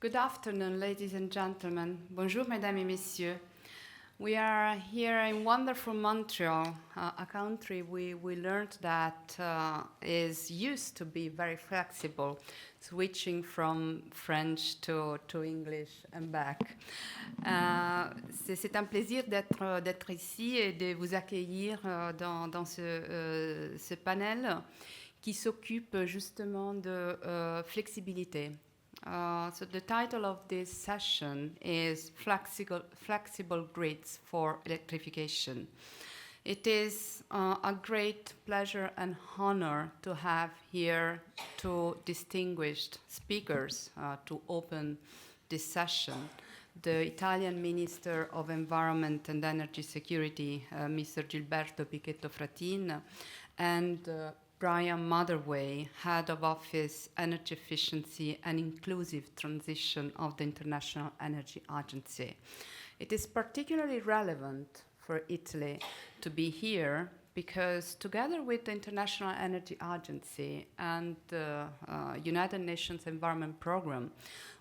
Good afternoon, ladies and gentlemen. Bonjour, mesdames et messieurs. We are here in wonderful Montreal, a country we learned that is used to be very flexible, switching from French to English and back. C'est un plaisir d'être ici et de vous accueillir dans ce panel qui s'occupe justement de flexibilité. So the title of this session is Flexible Grids for Electrification. It is a great pleasure and honor to have here two distinguished speakers to open this session. The Italian Minister of Environment and Energy Security, Mr. Gilberto Pichetto Fratin, and Brian Motherway, Head of Office, Energy Efficiency and Inclusive Transition of the International Energy Agency. It is particularly relevant for Italy to be here because together with the International Energy Agency and the United Nations Environment Programme,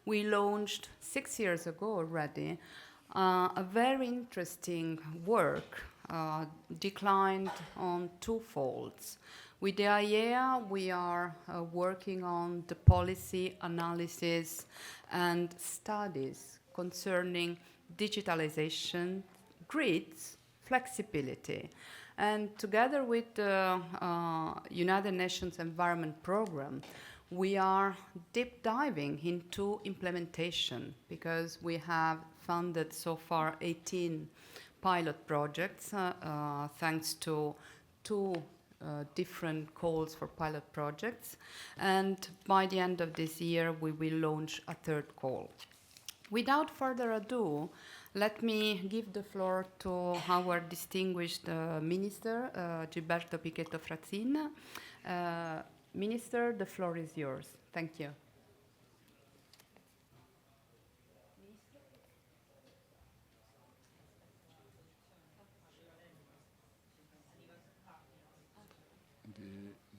we launched 6 years ago already a very interesting work declined on two folds. With the IEA, we are working on the policy analysis and studies concerning digitalization, grids, flexibility. And together with the United Nations Environment Programme, we are deep diving into implementation because we have funded so far 18 pilot projects thanks to two different calls for pilot projects, and by the end of this year we will launch a third call. Without further ado, let me give the floor to our distinguished Minister, Gilberto Pichetto Fratin. Minister, the floor is yours. Thank you.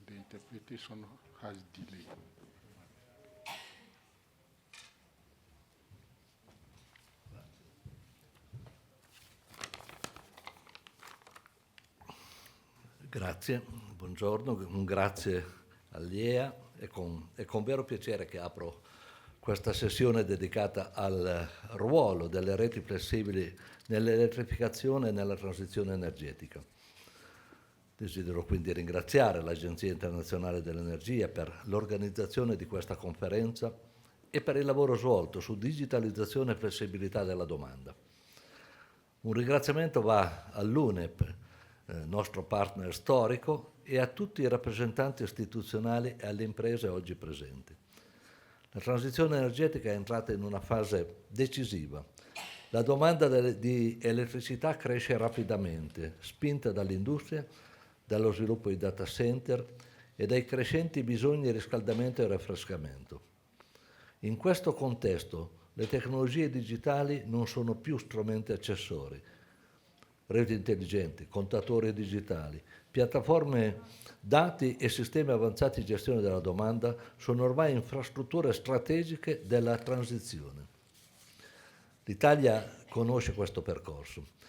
The interpretation has delay. Grazie, buongiorno, un grazie all'IEA. È con vero piacere che apro questa sessione dedicata al ruolo delle reti flessibili nell'elettrificazione e nella transizione energetica. Desidero quindi ringraziare l'Agenzia Internazionale dell'Energia per l'organizzazione di questa conferenza e per il lavoro svolto su digitalizzazione e flessibilità della domanda. Un ringraziamento va all'UNEP, nostro partner storico, e a tutti i rappresentanti istituzionali e alle imprese oggi presenti. La transizione energetica è entrata in una fase decisiva. La domanda di elettricità cresce rapidamente, spinta dall'industria, dallo sviluppo di data center e dai crescenti bisogni di riscaldamento e raffrescamento. In questo contesto, le tecnologie digitali non sono più strumenti accessori. Reti intelligenti, contatori digitali, piattaforme dati e sistemi avanzati di gestione della domanda sono ormai infrastrutture strategiche della transizione. L'Italia conosce questo percorso.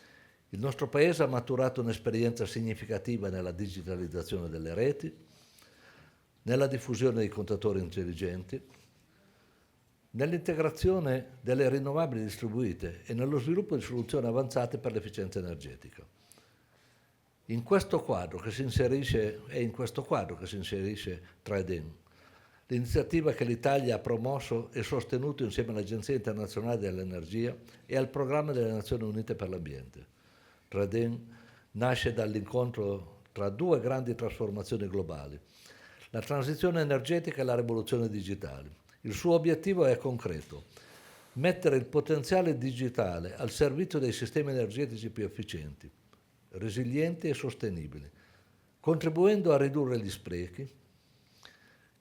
Il nostro Paese ha maturato un'esperienza significativa nella digitalizzazione delle reti, nella diffusione dei contatori intelligenti, nell'integrazione delle rinnovabili distribuite e nello sviluppo di soluzioni avanzate per l'efficienza energetica. È in questo quadro che si inserisce Trading, l'iniziativa che l'Italia ha promosso e sostenuto insieme all'Agenzia Internazionale dell'Energia e al Programma delle Nazioni Unite per l'Ambiente. Trading nasce dall'incontro tra due grandi trasformazioni globali, la transizione energetica e la rivoluzione digitale. Il suo obiettivo è concreto: mettere il potenziale digitale al servizio dei sistemi energetici più efficienti, resilienti e sostenibili, contribuendo a ridurre gli sprechi,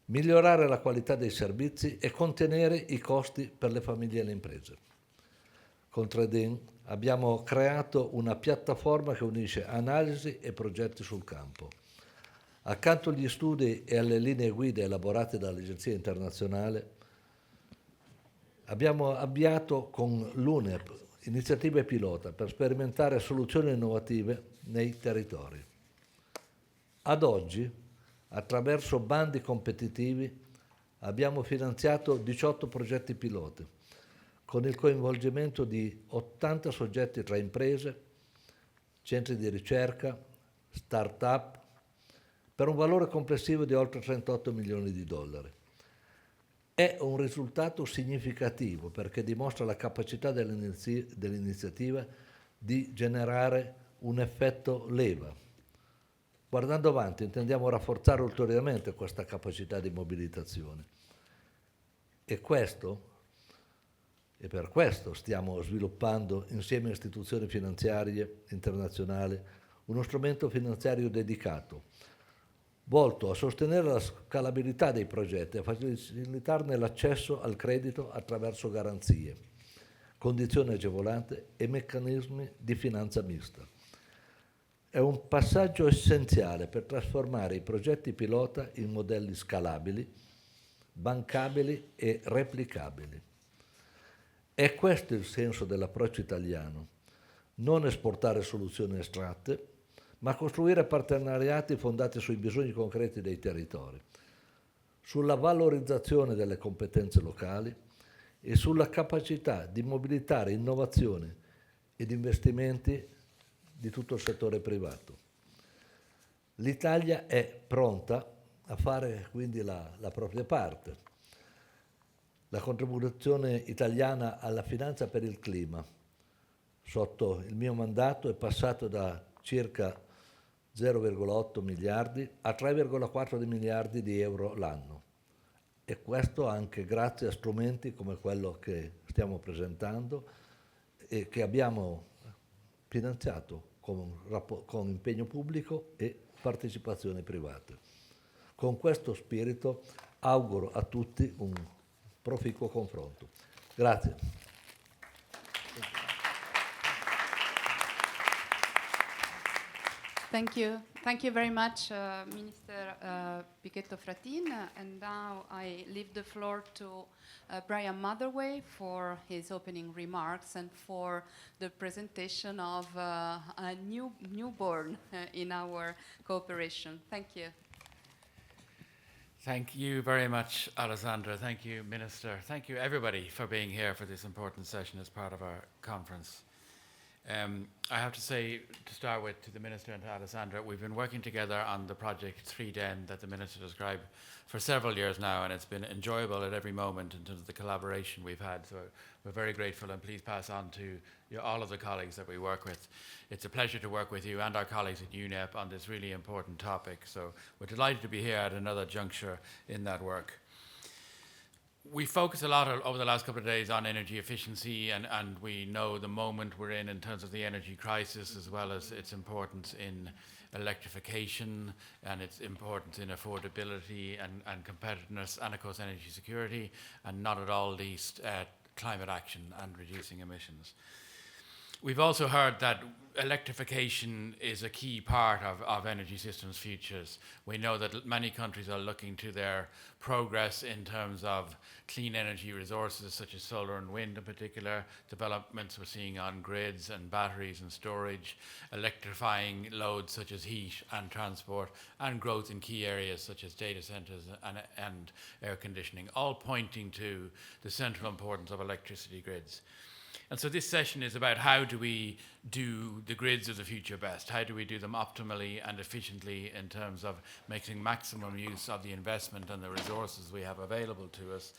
migliorare la qualità dei servizi e contenere i costi per le famiglie e le imprese. Con Trading abbiamo creato una piattaforma che unisce analisi e progetti sul campo. Accanto agli studi e alle linee guida elaborate dall'Agenzia Internazionale, Abbiamo avviato con l'UNEP iniziative pilota per sperimentare soluzioni innovative nei territori. Ad oggi, attraverso bandi competitivi, abbiamo finanziato 18 progetti piloti, con il coinvolgimento di 80 soggetti tra imprese, centri di ricerca, start-up, per un valore complessivo di oltre 38 milioni di dollari. È un risultato significativo perché dimostra la capacità dell'iniziativa di generare un effetto leva. Guardando avanti intendiamo rafforzare ulteriormente questa capacità di mobilitazione e per questo stiamo sviluppando insieme a istituzioni finanziarie internazionali uno strumento finanziario dedicato volto a sostenere la scalabilità dei progetti e a facilitarne l'accesso al credito attraverso garanzie, condizioni agevolate e meccanismi di finanza mista. È un passaggio essenziale per trasformare i progetti pilota in modelli scalabili, bancabili e replicabili. È questo il senso dell'approccio italiano, non esportare soluzioni astratte, ma costruire partenariati fondati sui bisogni concreti dei territori, sulla valorizzazione delle competenze locali e sulla capacità di mobilitare innovazione ed investimenti di tutto il settore privato. L'Italia è pronta a fare quindi la propria parte. La contribuzione italiana alla finanza per il clima sotto il mio mandato è passato da circa 0,8 miliardi a 3,4 miliardi di euro l'anno. E questo anche grazie a strumenti come quello che stiamo presentando e che abbiamo finanziato con impegno pubblico e partecipazioni private. Con questo spirito auguro a tutti un proficuo confronto. Grazie. Thank you. Thank you very much, Minister Pichetto Fratin. And now I leave the floor to Brian Motherway for his opening remarks and for the presentation of a newborn in our cooperation. Thank you. Thank you very much, Alessandra. Thank you, Minister. Thank you, everybody, for being here for this important session as part of our conference. I have to say, to start with, to the Minister and to Alessandra, we've been working together on the project 3DEN that the Minister described for several years now, and it's been enjoyable at every moment in terms of the collaboration we've had. So we're very grateful, and please pass on to all of the colleagues that we work with. It's a pleasure to work with you and our colleagues at UNEP on this really important topic. So we're delighted to be here at another juncture in that work. We focused a lot over the last couple of days on energy efficiency, and we know the moment we're in terms of the energy crisis, as well as its importance in electrification and its importance in affordability and competitiveness, and of course energy security, and not at all least climate action and reducing emissions. We've also heard that electrification is a key part of energy systems futures. We know that many countries are looking to their progress in terms of clean energy resources such as solar and wind in particular, developments we're seeing on grids and batteries and storage, electrifying loads such as heat and transport, and growth in key areas such as data centers and air conditioning, all pointing to the central importance of electricity grids. And so this session is about how do we do the grids of the future best? How do we do them optimally and efficiently in terms of making maximum use of the investment and the resources we have available to us?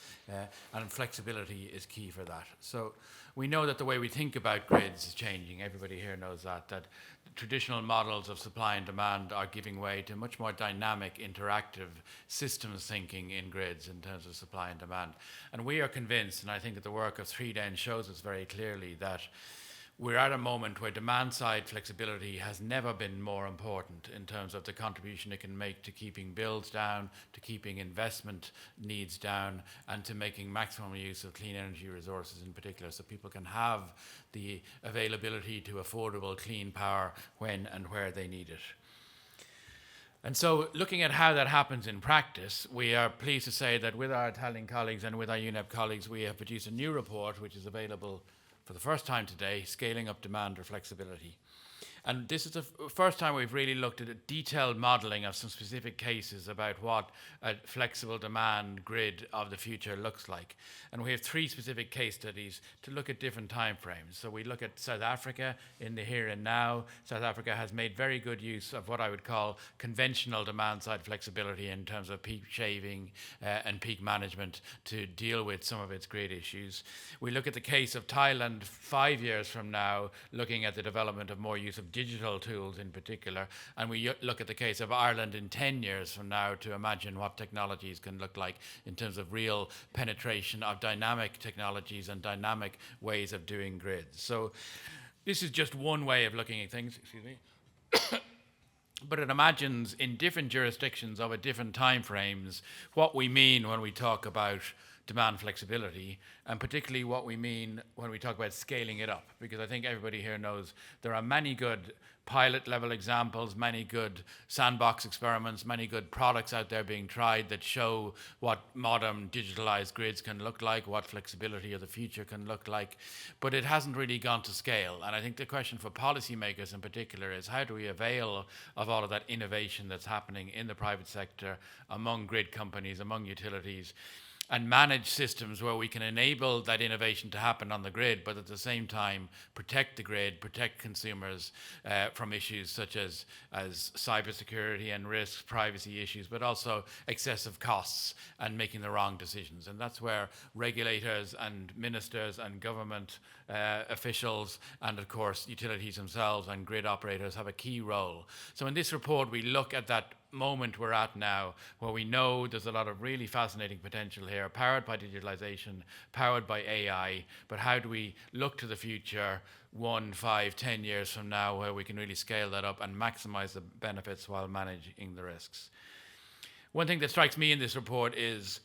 And flexibility is key for that. So we know that the way we think about grids is changing. Everybody here knows that traditional models of supply and demand are giving way to much more dynamic, interactive systems thinking in grids in terms of supply and demand. And we are convinced, and I think that the work of 3DEN shows us very clearly, that we're at a moment where demand-side flexibility has never been more important in terms of the contribution it can make to keeping bills down, to keeping investment needs down, and to making maximum use of clean energy resources in particular, so people can have the availability to affordable clean power when and where they need it. And so, looking at how that happens in practice, we are pleased to say that with our Italian colleagues and with our UNEP colleagues, we have produced a new report which is available for the first time today, Scaling Up Demand or Flexibility. And this is the first time we've really looked at a detailed modelling of some specific cases about what a flexible demand grid of the future looks like. And we have 3 specific case studies to look at different time frames. So we look at South Africa in the here and now. South Africa has made very good use of what I would call conventional demand side flexibility in terms of peak shaving and peak management to deal with some of its grid issues. We look at the case of Thailand 5 years from now, looking at the development of more use of digital tools in particular, and we look at the case of Ireland in 10 years from now to imagine what technologies can look like in terms of real penetration of dynamic technologies and dynamic ways of doing grids. So this is just one way of looking at things, excuse me. But it imagines in different jurisdictions over different time frames what we mean when we talk about demand flexibility, and particularly what we mean when we talk about scaling it up, because I think everybody here knows there are many good pilot level examples, many good sandbox experiments, many good products out there being tried that show what modern digitalized grids can look like, what flexibility of the future can look like, but it hasn't really gone to scale. And I think the question for policymakers in particular is how do we avail of all of that innovation that's happening in the private sector, among grid companies, among utilities, and manage systems where we can enable that innovation to happen on the grid, but at the same time protect the grid, protect consumers from issues such as cybersecurity and risks, privacy issues, but also excessive costs and making the wrong decisions. And that's where regulators and ministers and government officials and, of course, utilities themselves and grid operators have a key role. So in this report, we look at that moment we're at now, where we know there's a lot of really fascinating potential here, powered by digitalization, powered by AI, but how do we look to the future 1, 5, 10 years from now, where we can really scale that up and maximize the benefits while managing the risks? One thing that strikes me in this report is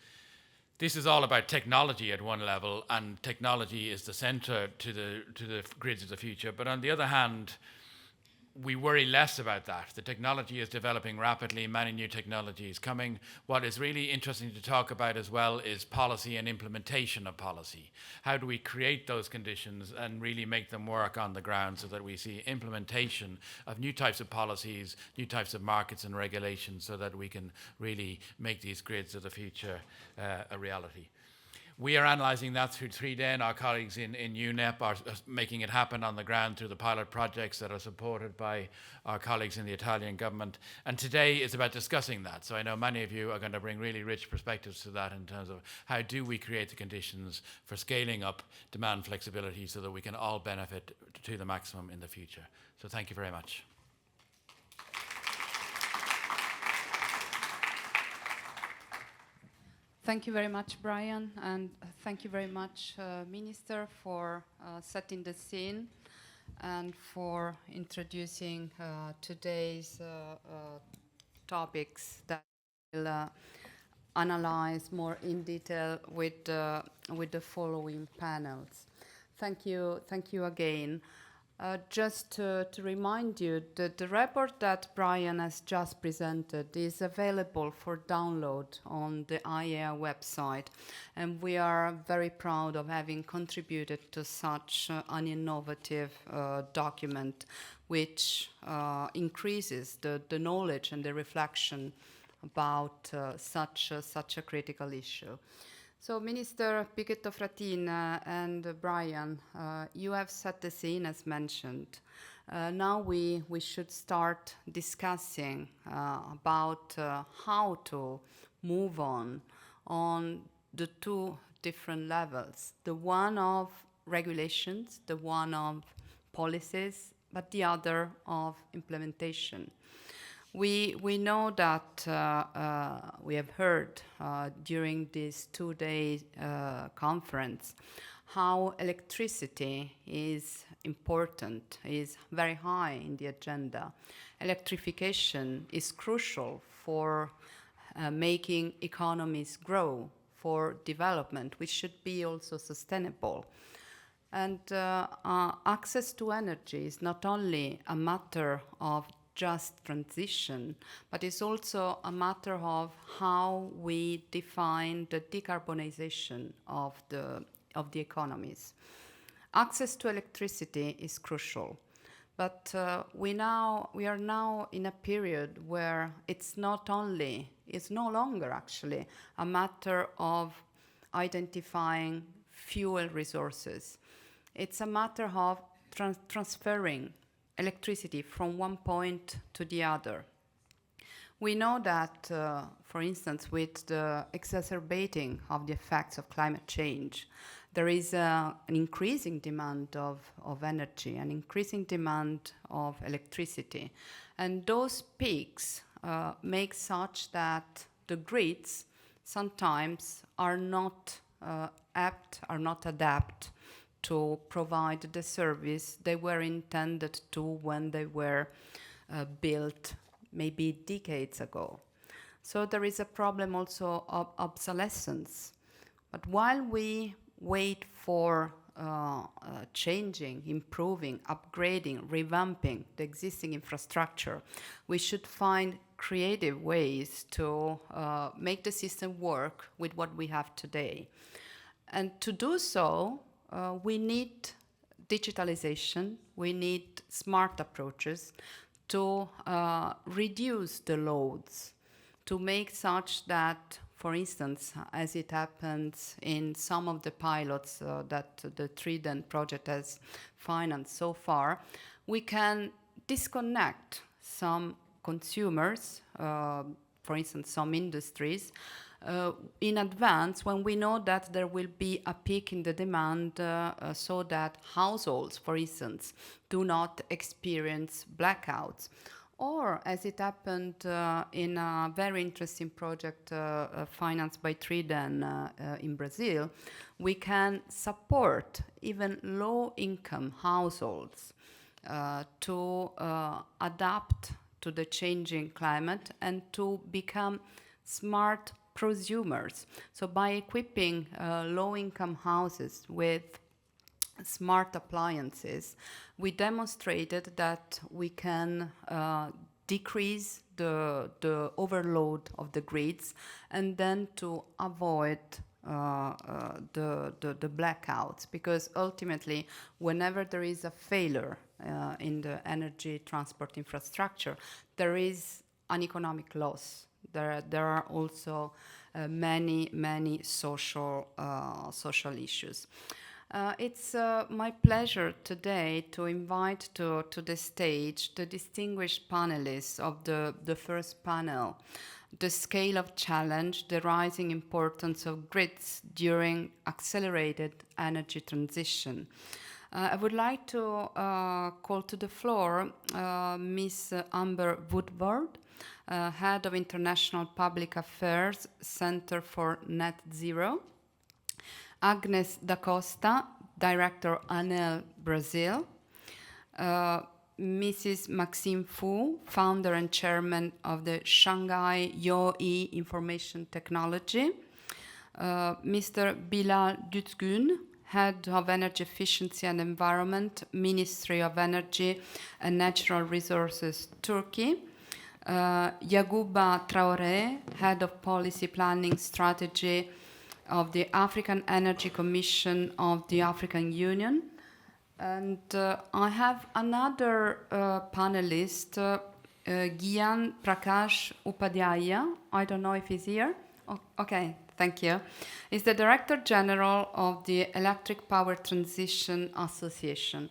this is all about technology at one level, and technology is the center to the grids of the future. But on the other hand, we worry less about that. The technology is developing rapidly, many new technologies coming. What is really interesting to talk about as well is policy and implementation of policy. How do we create those conditions and really make them work on the ground so that we see implementation of new types of policies, new types of markets and regulations, so that we can really make these grids of the future a reality. We are analysing that through 3DEN. Our colleagues in UNEP are making it happen on the ground through the pilot projects that are supported by our colleagues in the Italian government. And today is about discussing that. So I know many of you are going to bring really rich perspectives to that in terms of how do we create the conditions for scaling up demand flexibility so that we can all benefit to the maximum in the future. So thank you very much. Thank you very much, Brian, and thank you very much, Minister, for setting the scene and for introducing today's topics that we'll analyze more in detail with the following panels. Thank you again. Just to remind you that the report that Brian has just presented is available for download on the IEA website, and we are very proud of having contributed to such an innovative document which increases the knowledge and the reflection about such a critical issue. So, Minister Pichetto Fratin and Brian, you have set the scene as mentioned. Now we should start discussing about how to move on the 2 different levels, the one of regulations, the one of policies, but the other of implementation. We know that we have heard during this 2-day conference how electricity is important, is very high in the agenda. Electrification is crucial for making economies grow, for development, which should be also sustainable. And access to energy is not only a matter of just transition, but it's also a matter of how we define the decarbonization of the economies. Access to electricity is crucial, but we are now in a period where it's no longer actually a matter of identifying fuel resources. It's a matter of transferring electricity from one point to the other. We know that, for instance, with the exacerbating of the effects of climate change, there is an increasing demand of energy, an increasing demand of electricity. And those peaks make such that the grids sometimes are not adapt to provide the service they were intended to when they were built maybe decades ago. So there is a problem also of obsolescence. But while we wait for changing, improving, upgrading, revamping the existing infrastructure, we should find creative ways to make the system work with what we have today. And to do so, we need digitalization, we need smart approaches to reduce the loads, to make such that, for instance, as it happens in some of the pilots that the Trident project has financed so far, we can disconnect some consumers, for instance, some industries, in advance when we know that there will be a peak in the demand so that households, for instance, do not experience blackouts. Or, as it happened in a very interesting project financed by Trident in Brazil, we can support even low-income households to adapt to the changing climate and to become smart prosumers. So by equipping low-income houses with smart appliances, we demonstrated that we can decrease the overload of the grids and then to avoid the blackouts, because ultimately whenever there is a failure in the energy transport infrastructure, there is an economic loss. There are also many social issues. It's my pleasure today to invite to the stage the distinguished panelists of the first panel, the scale of challenge, the rising importance of grids during accelerated energy transition. I would like to call to the floor Ms. Amber Woodward, Head of International Public Affairs, Center for Net Zero, Agnes da Costa, Director ANEL Brazil, Mrs. Maxime Fu, Founder and Chairman of the Shanghai YOE Information Technology, Mr. Bilal Düzgün, Head of Energy Efficiency and Environment, Ministry of Energy and Natural Resources, Turkey, Yagouba Traoré, Head of Policy Planning Strategy of the African Energy Commission of the African Union. And I have another panelist, Gyan Prakash Upadhyaya. I don't know if he's here. Oh, okay, thank you. He's the Director General of the Electric Power Transition Association.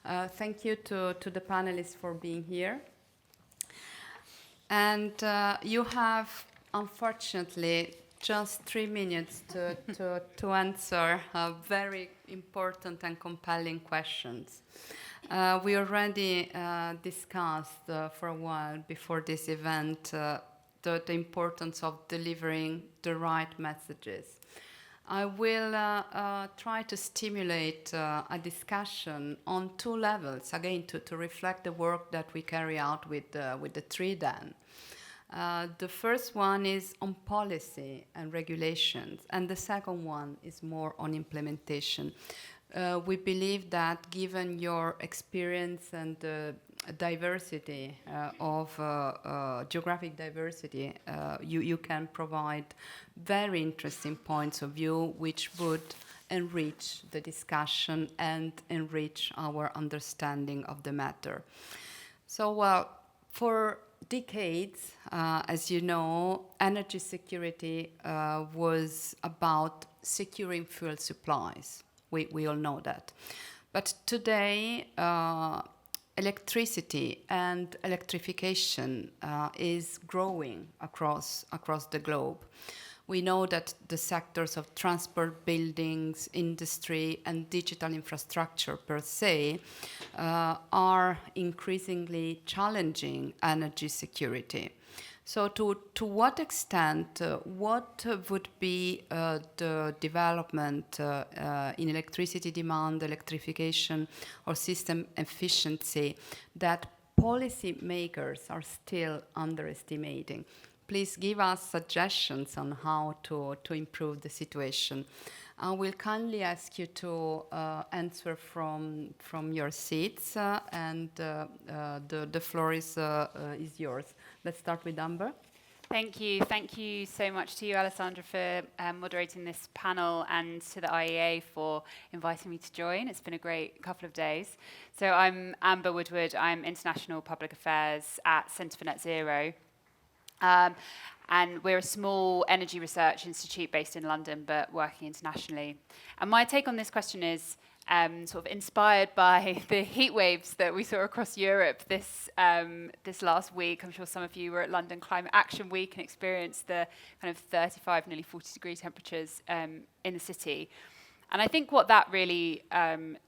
Thank you to the panelists for being here. And you have, unfortunately, just 3 minutes to answer very important and compelling questions. We already discussed for a while before this event the importance of delivering the right messages. I will try to stimulate a discussion on 2 levels, again, to reflect the work that we carry out with the Trident. The first one is on policy and regulations, and the second one is more on implementation. We believe that given your experience and the diversity of geographic diversity, you can provide very interesting points of view which would enrich the discussion and enrich our understanding of the matter. So for decades, as you know, energy security was about securing fuel supplies. We all know that. But today, electricity and electrification is growing across the globe. We know that the sectors of transport, buildings, industry, and digital infrastructure per se are increasingly challenging energy security. So to what extent, what would be the development in electricity demand, electrification, or system efficiency that policymakers are still underestimating? Please give us suggestions on how to improve the situation. I will kindly ask you to answer from your seats, and the floor is yours. Let's start with Amber. Thank you. Thank you so much to you, Alessandra, for moderating this panel, and to the IEA for inviting me to join. It's been a great couple of days. So I'm Amber Woodward. I'm International Public Affairs at Centre for Net Zero. And we're a small energy research institute based in London, but working internationally. And my take on this question is sort of inspired by the heat waves that we saw across Europe this last week. I'm sure some of you were at London Climate Action Week and experienced the kind of 35, nearly 40-degree temperatures in the city. And I think what that really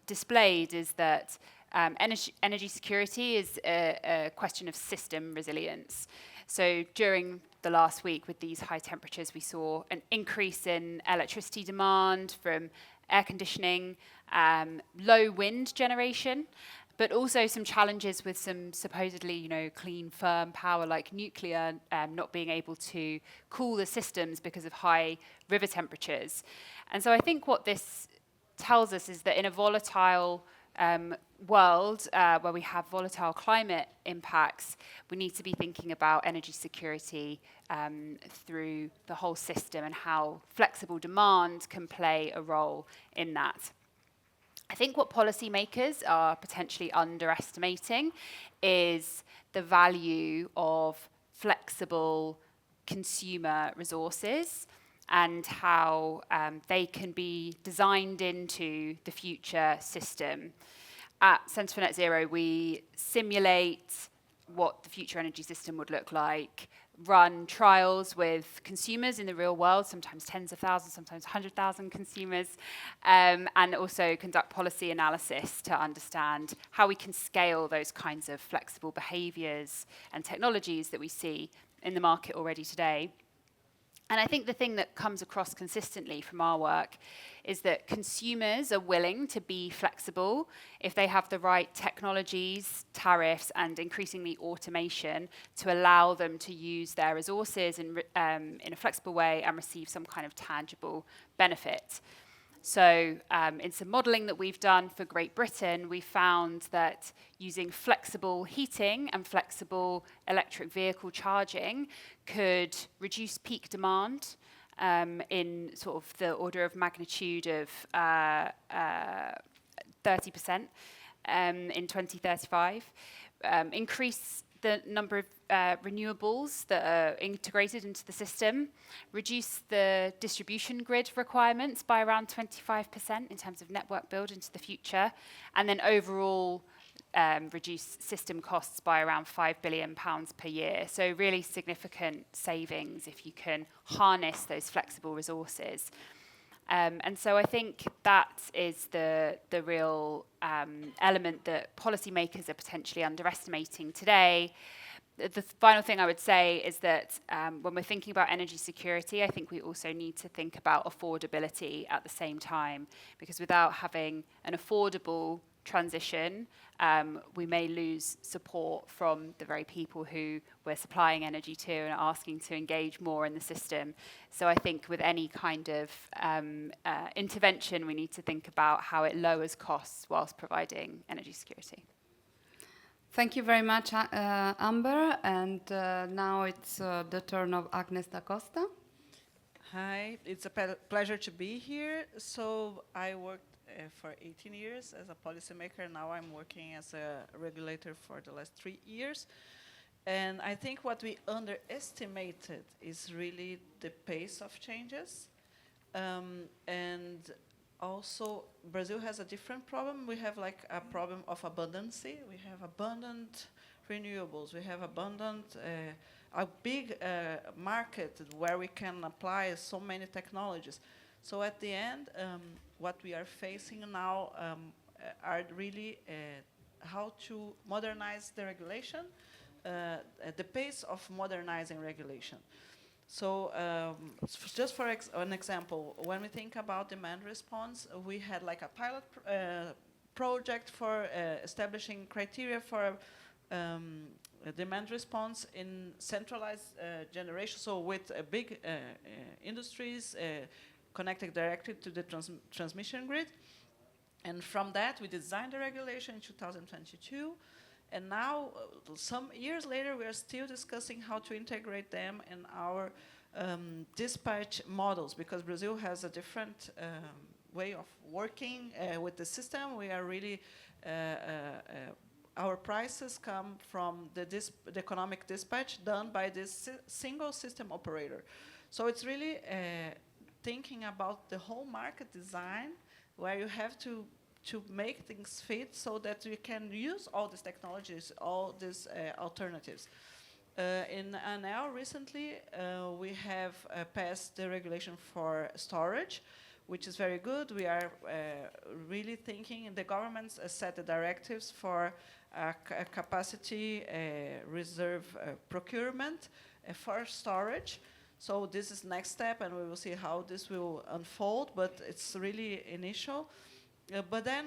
displayed is that energy security is a question of system resilience. So during the last week with these high temperatures, we saw an increase in electricity demand from air conditioning, low wind generation, but also some challenges with some supposedly, clean, firm power like nuclear not being able to cool the systems because of high river temperatures. And so I think what this tells us is that in a volatile world where we have volatile climate impacts, we need to be thinking about energy security through the whole system and how flexible demand can play a role in that. I think what policymakers are potentially underestimating is the value of flexible consumer resources and how they can be designed into the future system. At Centre for Net Zero, we simulate what the future energy system would look like, run trials with consumers in the real world, sometimes tens of thousands, sometimes 100,000 consumers, and also conduct policy analysis to understand how we can scale those kinds of flexible behaviours and technologies that we see in the market already today. And I think the thing that comes across consistently from our work is that consumers are willing to be flexible if they have the right technologies, tariffs, and increasingly automation to allow them to use their resources in a flexible way and receive some kind of tangible benefit. So in some modelling that we've done for Great Britain, we found that using flexible heating and flexible electric vehicle charging could reduce peak demand in sort of the order of magnitude of 30% in 2035, increase the number of renewables that are integrated into the system, reduce the distribution grid requirements by around 25% in terms of network build into the future, and then overall reduce system costs by around £5 billion per year. So really significant savings if you can harness those flexible resources. And so I think that is the real element that policymakers are potentially underestimating today. The final thing I would say is that when we're thinking about energy security, I think we also need to think about affordability at the same time, because without having an affordable transition, we may lose support from the very people who we're supplying energy to and are asking to engage more in the system. So I think with any kind of intervention, we need to think about how it lowers costs whilst providing energy security. Thank you very much, Amber. And now it's the turn of Agnes da Costa. Hi, it's a pleasure to be here. So I worked for 18 years as a policymaker. Now I'm working as a regulator for the last 3 years. And I think what we underestimated is really the pace of changes. And also, Brazil has a different problem. We have like a problem of abundancy. We have abundant renewables. We have abundant, a big market where we can apply so many technologies. So at the end, what we are facing now are really how to modernize the regulation, at the pace of modernizing regulation. So just for an example, when we think about demand response, we had like a pilot project for establishing criteria for demand response in centralized generation, so with big industries connected directly to the transmission grid. And from that, we designed the regulation in 2022. And now, some years later, we are still discussing how to integrate them in our dispatch models, because Brazil has a different way of working with the system. We are really, our prices come from the economic dispatch done by this single system operator. So it's really thinking about the whole market design, where you have to make things fit so that we can use all these technologies, all these alternatives. In ANEL recently, we have passed the regulation for storage, which is very good. We are really thinking, and the governments set the directives for capacity reserve procurement for storage. So this is next step, and we will see how this will unfold, but it's really initial. But then,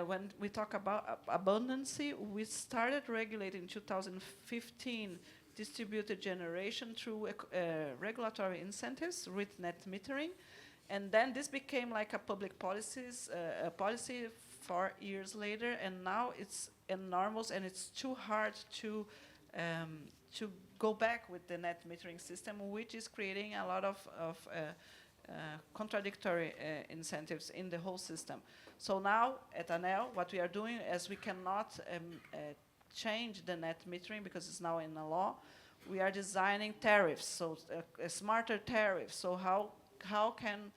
when we talk about abundancy, we started regulating in 2015 distributed generation through regulatory incentives with net metering, and then this became like a public policy 4 years later, and now it's enormous, and it's too hard to go back with the net metering system, which is creating a lot of contradictory incentives in the whole system. So now at ANEL, what we are doing, as we cannot change the net metering because it's now in the law, we are designing tariffs, so smarter tariffs. So how can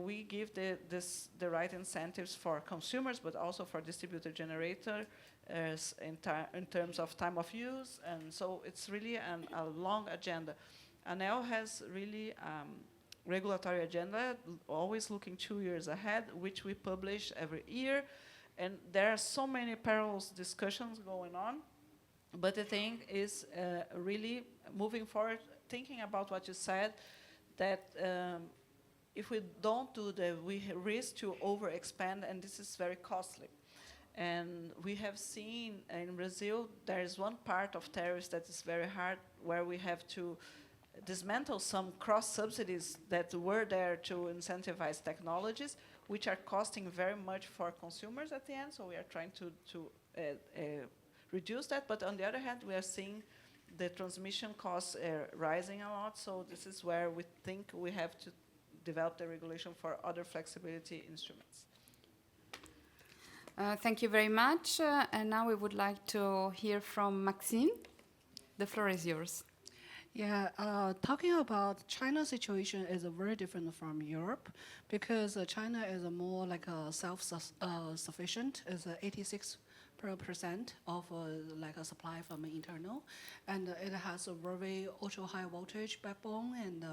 we give the right incentives for consumers, but also for distributed generators in terms of time of use? And so it's really a long agenda. ANEL has really regulatory agenda, always looking 2 years ahead, which we publish every year. And there are so many parallel discussions going on. But the thing is really moving forward, thinking about what you said, that if we don't do that, we risk to overexpand, and this is very costly. And we have seen in Brazil, there is one part of tariffs that is very hard, where we have to dismantle some cross-subsidies that were there to incentivize technologies, which are costing very much for consumers at the end. So we are trying to reduce that. But on the other hand, we are seeing the transmission costs rising a lot. So this is where we think we have to develop the regulation for other flexibility instruments. Thank you very much. And now we would like to hear from Maxime. The floor is yours. Yeah, talking about China's situation is very different from Europe, because China is more like a self-sufficient, is 86% of like a supply from internal, and it has a very ultra high voltage backbone, and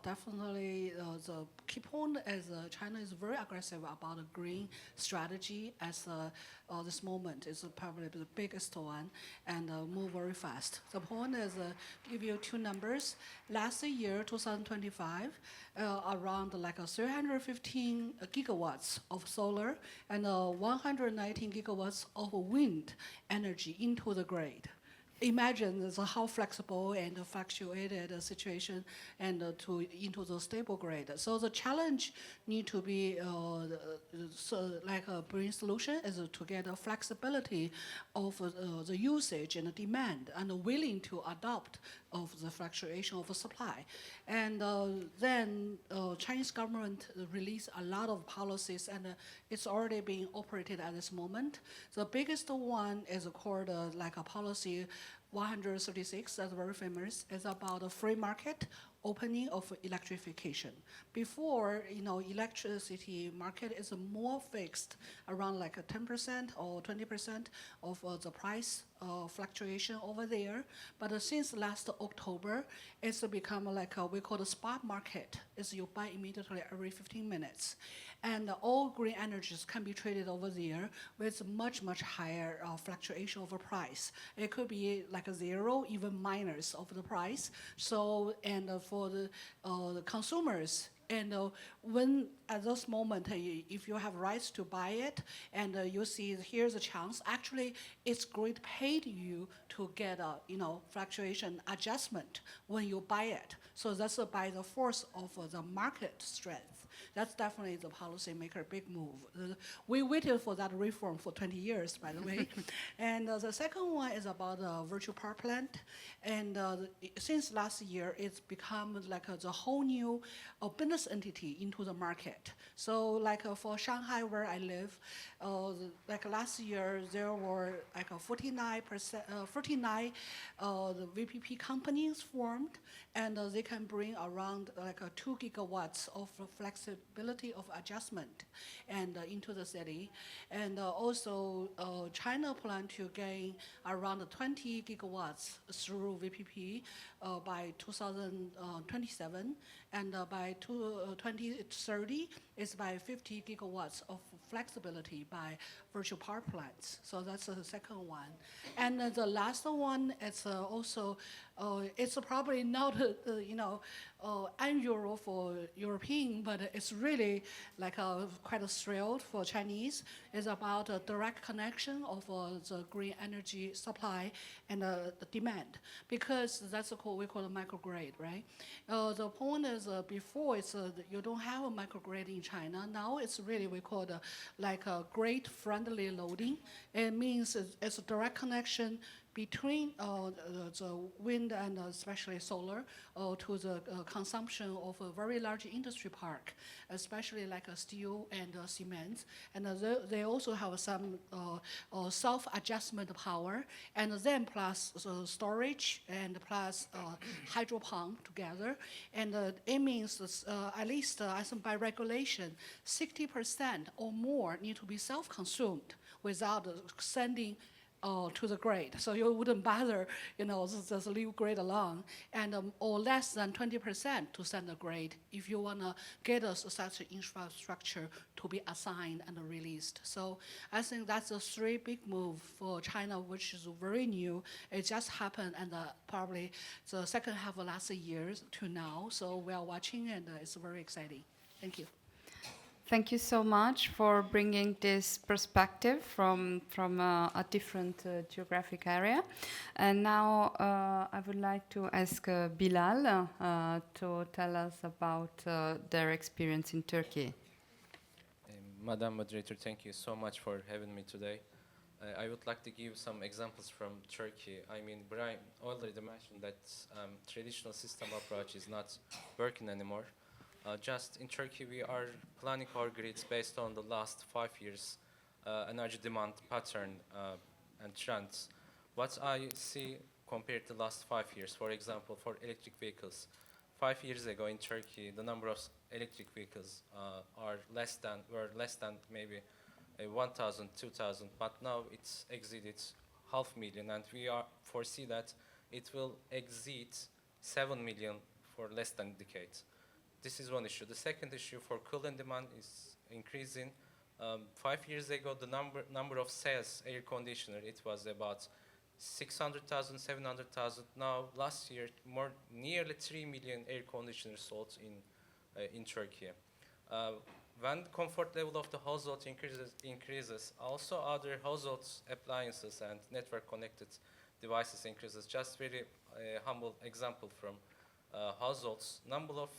definitely the key point is China is very aggressive about the green strategy as this moment is probably the biggest one, and move very fast. The point is, give you two numbers. Last year, 2025, around like 315 gigawatts of solar and 119 gigawatts of wind energy into the grid. imagine how flexible and fluctuated the situation and into the stable grid. So the challenge need to be bring solution is to get a flexibility of the usage and the demand and willing to adopt of the fluctuation of the supply. And then Chinese government released a lot of policies and it's already being operated at this moment. The biggest one is called like a policy 136, that's very famous. It's about a free market opening of electrification. Before, electricity market is more fixed, around like a 10% or 20% of the price fluctuation over there. But since last October, it's become like we call the spot market. Is you buy immediately every 15 minutes. And all green energies can be traded over there with much, much higher fluctuation of a price. It could be like a zero, even minus of the price. So, and for the consumers, and when at this moment, if you have rights to buy it, and you see here's a chance, actually it's going to pay you to get a fluctuation adjustment when you buy it. So that's by the force of the market strength. That's definitely the policymaker big move. We waited for that reform for 20 years, by the way. And the second one is about virtual power plant. And since last year, it's become like the whole new business entity into the market. So like for Shanghai, where I live, like last year, there were like 49 the VPP companies formed, and they can bring around like 2 gigawatts of flexibility of adjustment and into the city. And also China plan to gain around 20 gigawatts through VPP by 2027, and by 2030 is by 50 gigawatts of flexibility by virtual power plants. So that's the second one. And the last one is also, it's probably not unusual for European, but it's really like quite a thrill for Chinese. It's about a direct connection of the green energy supply and the demand, because that's what we call a microgrid, right? The point is before it's you don't have a microgrid in China. Now it's really we call it like a grid-friendly loading. It means it's a direct connection between the wind and especially solar to the consumption of a very large industry park, especially like steel and cement. And they also have some self-adjustment power, and then plus storage and plus hydro pump together. And it means at least I think by regulation, 60% or more need to be self-consumed without sending to the grid. So you wouldn't bother, just leave grid alone, and or less than 20% to send the grid if you want to get such infrastructure to be assigned and released. So I think that's a three big move for China, which is very new. It just happened, and probably the second half of last year to now. So we are watching, and it's very exciting. Thank you. Thank you so much for bringing this perspective from a different geographic area. And now I would like to ask Bilal to tell us about their experience in Turkey. Madam Moderator, thank you so much for having me today. I would like to give some examples from Turkey. I mean, Brian already mentioned that traditional system approach is not working anymore. Just in Turkey, we are planning our grids based on the last 5 years energy demand pattern and trends. What I see compared to the last 5 years, for example, for electric vehicles, 5 years ago in Turkey, the number of electric vehicles were less than maybe 1,000, 2,000, but now it's exceeded 500,000, and we foresee that it will exceed 7 million for less than a decade. This is one issue. The second issue for cooling demand is increasing. 5 years ago, the number of sales air conditioner, it was about 600,000, 700,000. Now, last year, nearly 3 million air conditioners sold in Turkey. When the comfort level of the household increases, also other household appliances and network connected devices increases. Just very humble example from households. Number of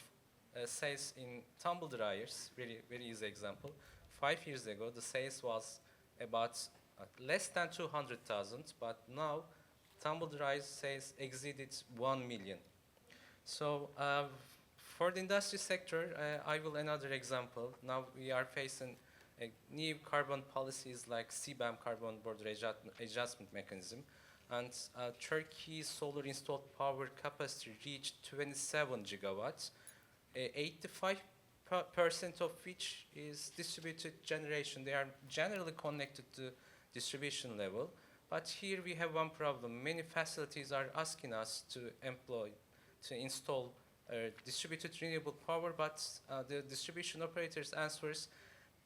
sales in tumble dryers, very easy example. 5 years ago, the sales was about less than 200,000, but now tumble dryers sales exceeded 1 million. So for the industry sector, I will another example. Now we are facing new carbon policies like CBAM, carbon border adjustment mechanism, and Turkey's solar installed power capacity reached 27 gigawatts, 85% of which is distributed generation. They are generally connected to distribution level, but here we have one problem. Many facilities are asking us to install distributed renewable power, but the distribution operators answers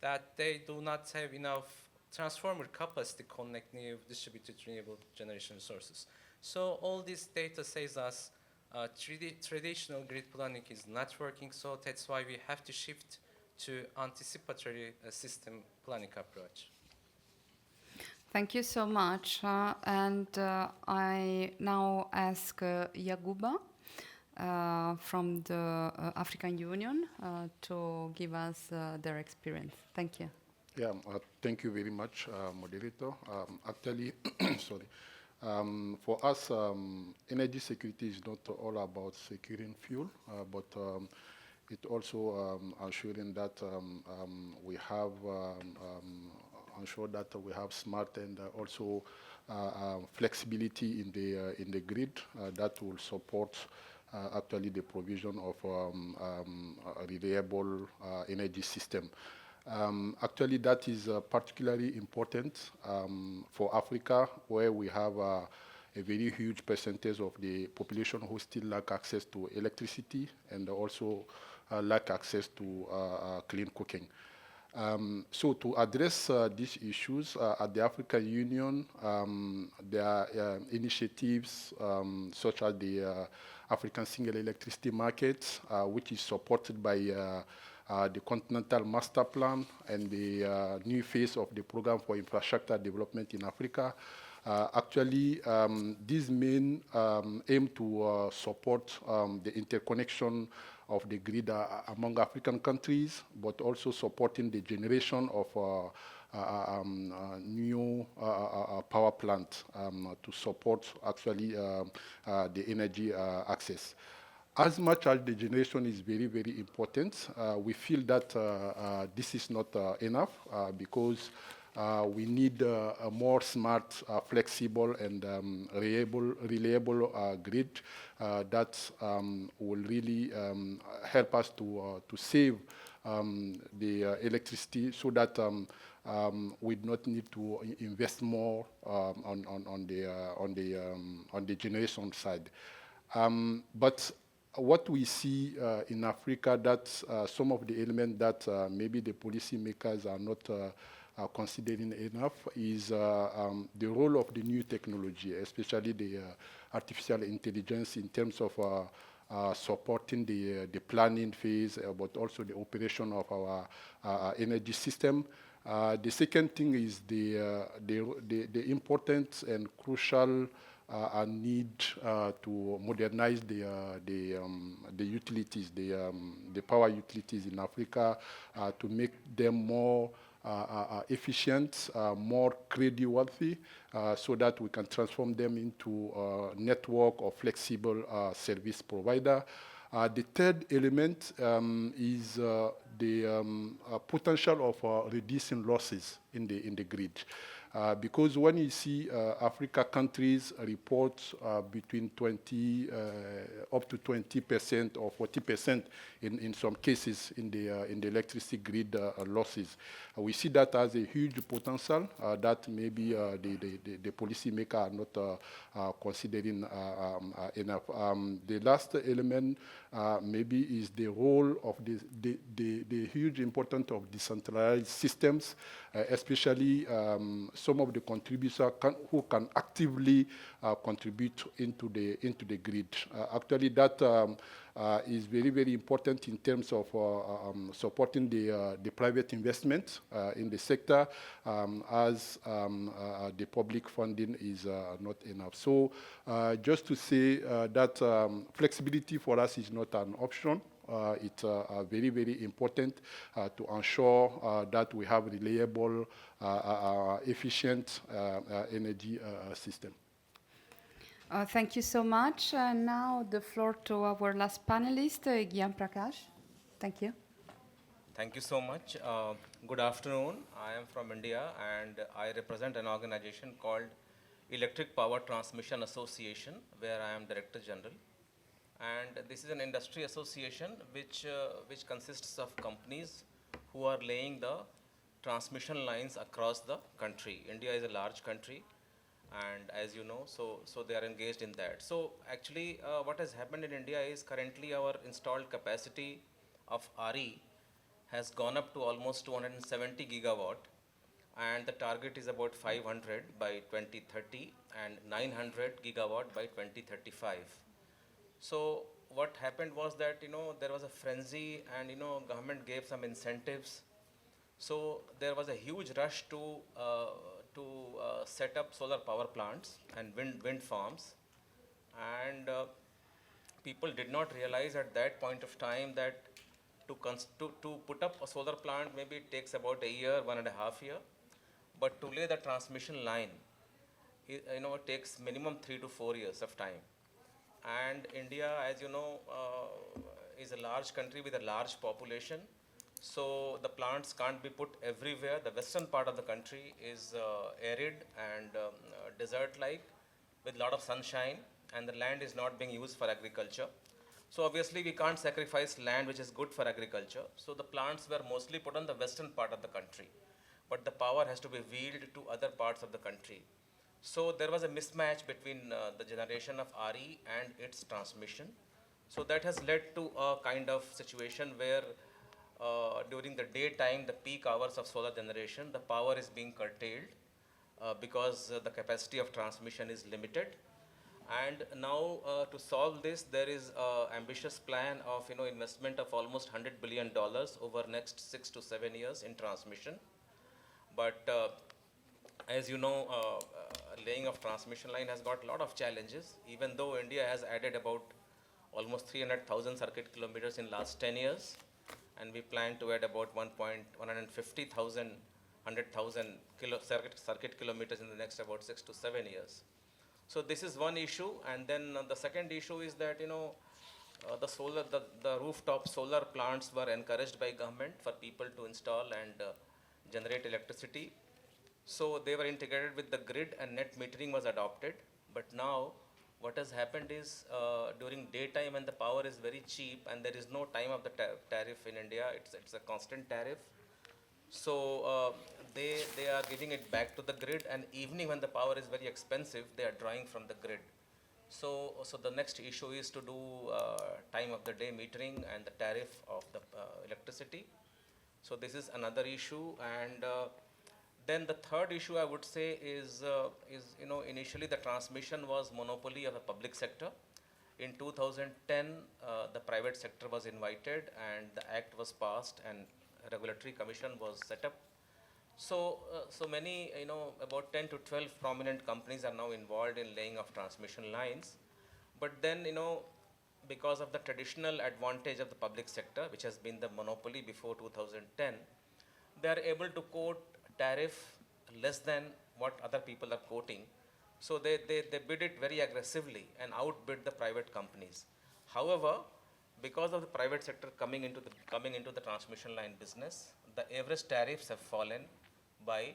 that they do not have enough transformer capacity to connect new distributed renewable generation sources. So all this data says us traditional grid planning is not working, so that's why we have to shift to anticipatory system planning approach. Thank you so much. I now ask Yaguba from the African Union to give us their experience. Thank you. Yeah, thank you very much, moderator. Actually, sorry. For us, energy security is not all about securing fuel, but it also ensuring that we have ensure that we have smart and also flexibility in the grid that will support actually the provision of a reliable energy system. Actually, that is particularly important for Africa, where we have a very huge percentage of the population who still lack access to electricity and also lack access to clean cooking. So to address these issues, at the African Union, there are initiatives such as the African Single Electricity Market, which is supported by the Continental Master Plan and the new phase of the Program for Infrastructure Development in Africa. Actually, these main aim to support the interconnection of the grid among African countries, but also supporting the generation of new power plant to support actually the energy access. As much as the generation is very, very important, we feel that this is not enough because we need a more smart, flexible, and reliable grid that will really help us to save the electricity so that we do not need to invest more on the generation side. But what we see in Africa, that some of the elements that maybe the policymakers are not considering enough is the role of the new technology, especially the artificial intelligence in terms of supporting the planning phase, but also the operation of our energy system. The second thing is the important and crucial need to modernize the utilities, the power utilities in Africa, to make them more efficient, more creditworthy, so that we can transform them into a network of flexible service provider. The third element is the potential of reducing losses in the grid. Because when you see Africa countries report between 20 up to 20% or 40% in some cases in the electricity grid losses, we see that as a huge potential that maybe the policymakers are not considering enough. The last element maybe is the role of the huge importance of decentralized systems, especially especially some of the contributors who can actively contribute into the grid. Actually, that is very, very important in terms of supporting the private investment in the sector, as the public funding is not enough. So just to say that flexibility for us is not an option. It's very, very important to ensure that we have reliable, efficient energy system. Thank you so much. Now the floor to our last panelist, Guillaume Prakash. Thank you. Thank you so much. Good afternoon. I am from India and I represent an organization called Electric Power Transmission Association, where I am Director General. And this is an industry association which consists of companies who are laying the transmission lines across the country. India is a large country, and as you know, so they are engaged in that. So actually what has happened in India is currently our installed capacity of RE has gone up to almost 270 gigawatt, and the target is about 500 by 2030 and 900 gigawatt by 2035. So what happened was that, there was a frenzy and, government gave some incentives. So there was a huge rush to set up solar power plants and wind farms. And people did not realize at that point of time that to put up a solar plant, maybe it takes about a year, 1.5 years. But to lay the transmission line, it takes minimum 3 to 4 years of time. And India, as you know, is a large country with a large population. So the plants can't be put everywhere. The western part of the country is arid and desert-like with a lot of sunshine, and the land is not being used for agriculture. So obviously we can't sacrifice land which is good for agriculture. So the plants were mostly put on the western part of the country. But the power has to be wheeled to other parts of the country. So there was a mismatch between the generation of RE and its transmission. So that has led to a kind of situation where during the daytime, the peak hours of solar generation, the power is being curtailed because the capacity of transmission is limited. And now to solve this, there is an ambitious plan of investment of almost $100 billion over next 6 to 7 years in transmission. But as you know, laying of transmission line has got a lot of challenges, even though India has added about almost 300,000 circuit kilometers in last 10 years, and we plan to add about 150,000 circuit kilometers in the next about 6 to 7 years. So this is one issue, and then the second issue is that the rooftop solar plants were encouraged by government for people to install and generate electricity. So they were integrated with the grid and net metering was adopted. But now what has happened is during daytime when the power is very cheap and there is no time of the tariff in India, it's a constant tariff. So they are giving it back to the grid, and evening when the power is very expensive, they are drawing from the grid. So the next issue is to do time of the day metering and the tariff of the electricity. So this is another issue. And then the third issue I would say is initially the transmission was monopoly of the public sector. In 2010, the private sector was invited and the act was passed and a regulatory commission was set up. So many, about 10 to 12 prominent companies are now involved in laying of transmission lines. But then, because of the traditional advantage of the public sector, which has been the monopoly before 2010, they are able to quote tariff less than what other people are quoting. So they bid it very aggressively and outbid the private companies. However, because of the private sector coming into the transmission line business, the average tariffs have fallen by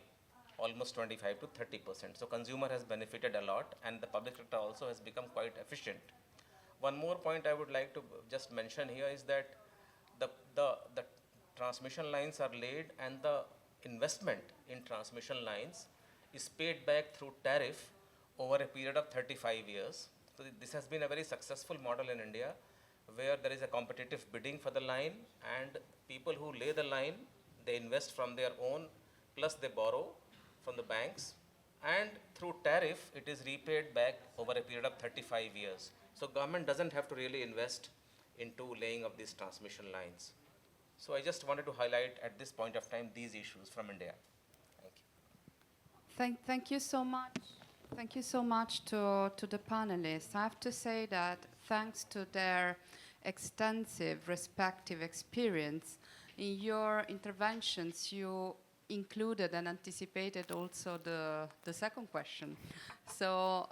almost 25 to 30%. So consumer has benefited a lot, and the public sector also has become quite efficient. One more point I would like to just mention here is that the transmission lines are laid, and the investment in transmission lines is paid back through tariff over a period of 35 years. So this has been a very successful model in India, where there is a competitive bidding for the line, and people who lay the line, they invest from their own plus they borrow from the banks, and through tariff, it is repaid back over a period of 35 years. So government doesn't have to really invest into laying of these transmission lines. So I just wanted to highlight at this point of time these issues from India. Thank you. Thank you so much. Thank you so much to the panelists. I have to say that thanks to their extensive respective experience, in your interventions you included and anticipated also the second question. So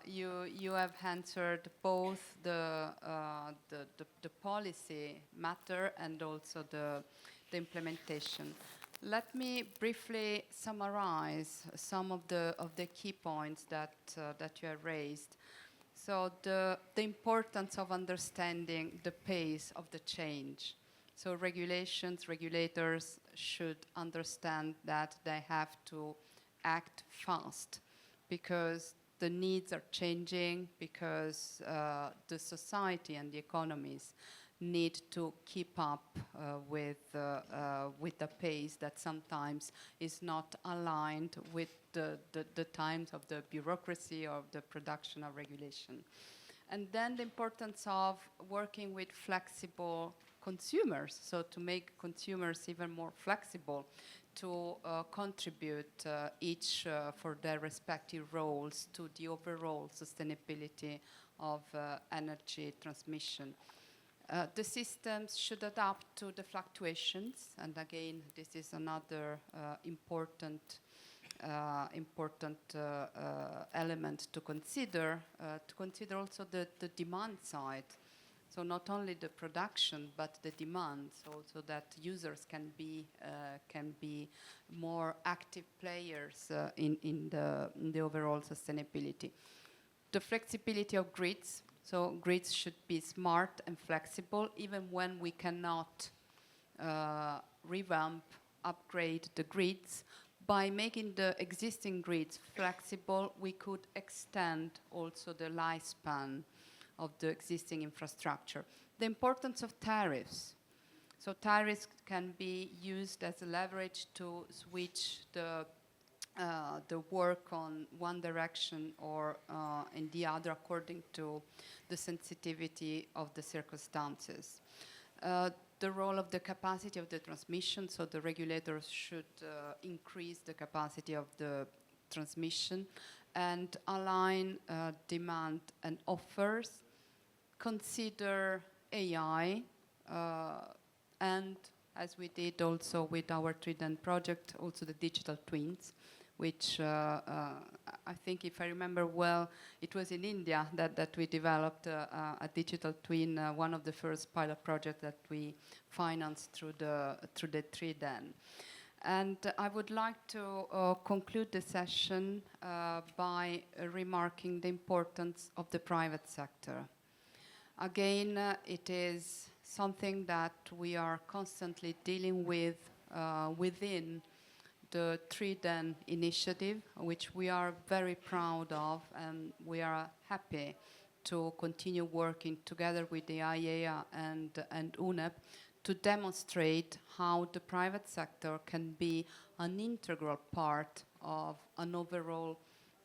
you have answered both the policy matter and also the implementation. Let me briefly summarize some of the key points that you have raised. So the importance of understanding the pace of the change. So regulators should understand that they have to act fast because the needs are changing, because the society and the economies need to keep up with the pace that sometimes is not aligned with the times of the bureaucracy or the production of regulation. And then the importance of working with flexible consumers, so to make consumers even more flexible to contribute each for their respective roles to the overall sustainability of energy transmission. The systems should adapt to the fluctuations, and again, this is another important element to consider also the demand side. So not only the production, but the demand, so that users can be more active players in the overall sustainability. The flexibility of grids. So grids should be smart and flexible, even when we cannot revamp, upgrade the grids. By making the existing grids flexible, we could extend also the lifespan of the existing infrastructure. The importance of tariffs. So tariffs can be used as a leverage to switch the work on one direction or in the other according to the sensitivity of the circumstances. The role of the capacity of the transmission, so the regulators should increase the capacity of the transmission and align demand and offers, consider AI, and as we did also with our Trident project, also the digital twins, which I think, if I remember well, it was in India that we developed a digital twin, one of the first pilot projects that we financed through the Trident. And I would like to conclude the session by remarking the importance of the private sector. Again, it is something that we are constantly dealing with within the Trident initiative, which we are very proud of, and we are happy to continue working together with the IEA and UNEP to demonstrate how the private sector can be an integral part of an overall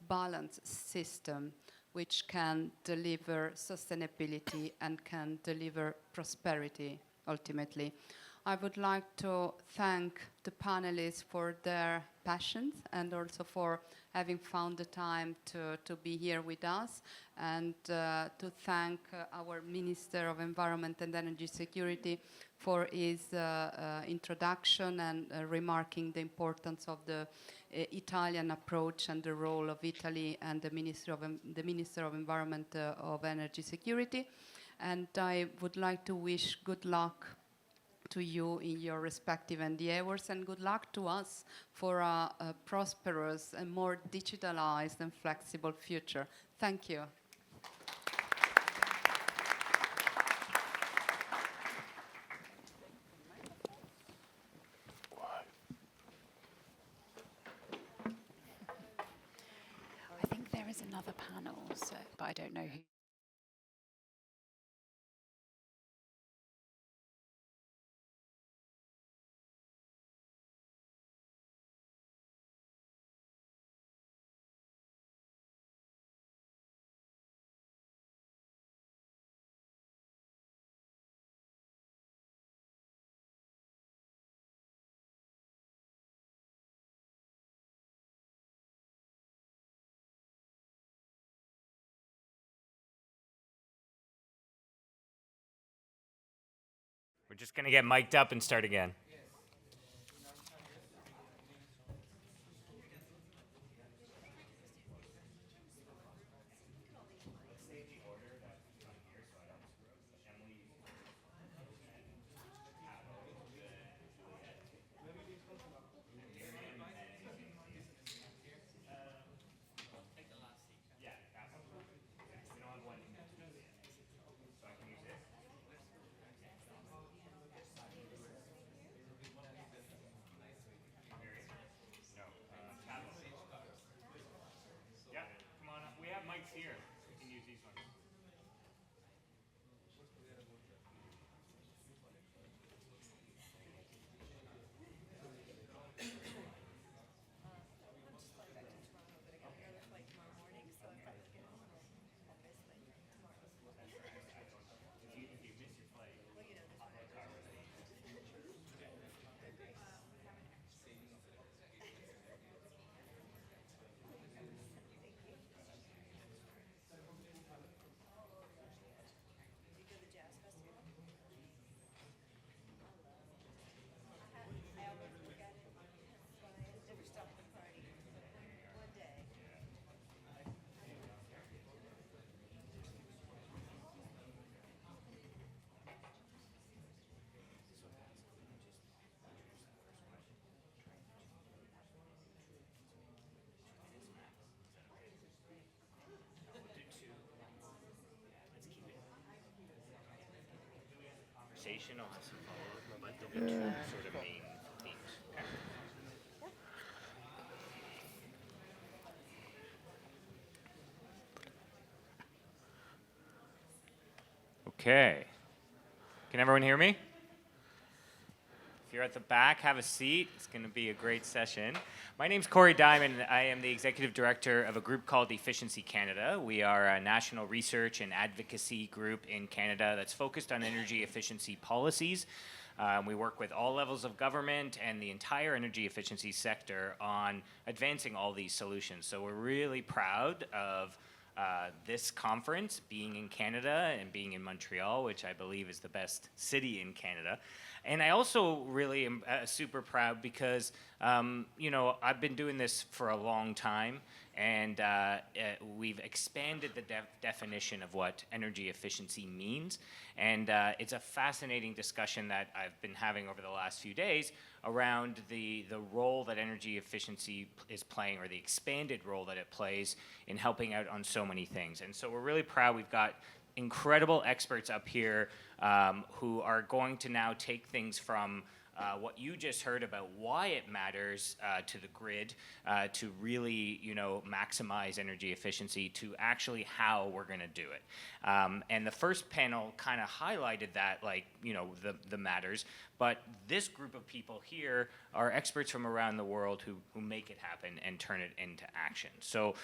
balanced system which can deliver sustainability and can deliver prosperity ultimately. I would like to thank the panelists for their passion and also for having found the time to be here with us, and to thank our Minister of Environment and Energy Security for his introduction and remarking the importance of the Italian approach and the role of Italy and the Minister of Environment of Energy Security. And I would like to wish good luck to you in your respective endeavors, and good luck to us for a prosperous and more digitalized and flexible future. Thank you. I think there is another panel, so, but I don't know who. We're just going to get mic'd up and start again. Yeah, come on up. We have mics here. We can use these ones. Conversation, I'll have some follow-up, but there'll be two sort of main themes. Okay. Can everyone hear me? If you're at the back, have a seat. It's going to be a great session. My name's Corey Diamond. I am the executive director of a group called Efficiency Canada. We are a national research and advocacy group in Canada that's focused on energy efficiency policies. We work with all levels of government and the entire energy efficiency sector on advancing all these solutions. So we're really proud of this conference being in Canada and being in Montreal, which I believe is the best city in Canada. And I also really am super proud because, you know, I've been doing this for a long time, and we've expanded the definition of what energy efficiency means. And it's a fascinating discussion that I've been having over the last few days around the role that energy efficiency is playing, or the expanded role that it plays in helping out on so many things. And so we're really proud. We've got incredible experts up here who are going to now take things from what you just heard about why it matters to the grid to really, you know, maximize energy efficiency, to actually how we're going to do it. And the first panel kind of highlighted that, like, you know, the matters. But this group of people here are experts from around the world who make it happen and turn it into action. So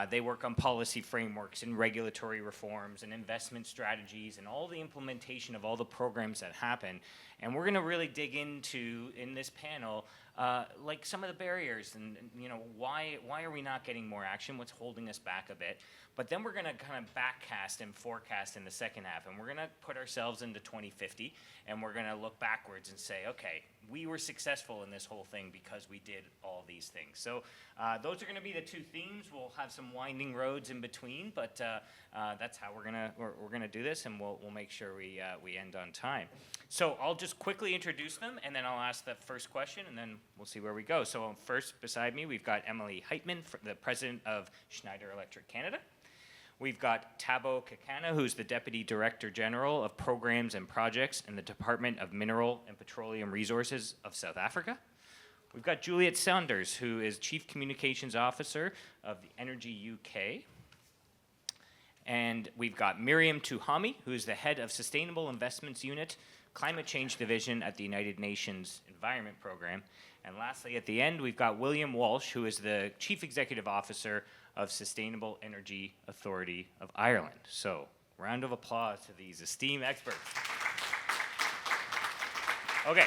they work on policy frameworks and regulatory reforms and investment strategies and all the implementation of all the programs that happen. And we're going to really dig into, in this panel, like some of the barriers and, you know, why are we not getting more action? What's holding us back a bit? But then we're going to kind of backcast and forecast in the second half, and we're going to put ourselves into 2050, and we're going to look backwards and say, okay, we were successful in this whole thing because we did all these things. So those are going to be the two themes. We'll have some winding roads in between, but that's how we're gonna do this, and we'll make sure we end on time. So I'll just quickly introduce them, and then I'll ask the first question, and then we'll see where we go. So first, beside me, we've got Emily Heitman, the president of Schneider Electric Canada. We've got Thabo Kekana, who's the Deputy Director General of Programs and Projects in the Department of Mineral and Petroleum Resources of South Africa. We've got Juliet Saunders, who is Chief Communications Officer of the Energy UK. And we've got Miriam Tuhami, who is the Head of Sustainable Investments Unit, Climate Change Division at the United Nations Environment Program. And lastly, at the end, we've got William Walsh, who is the Chief Executive Officer of Sustainable Energy Authority of Ireland. So, round of applause to these esteemed experts. Okay,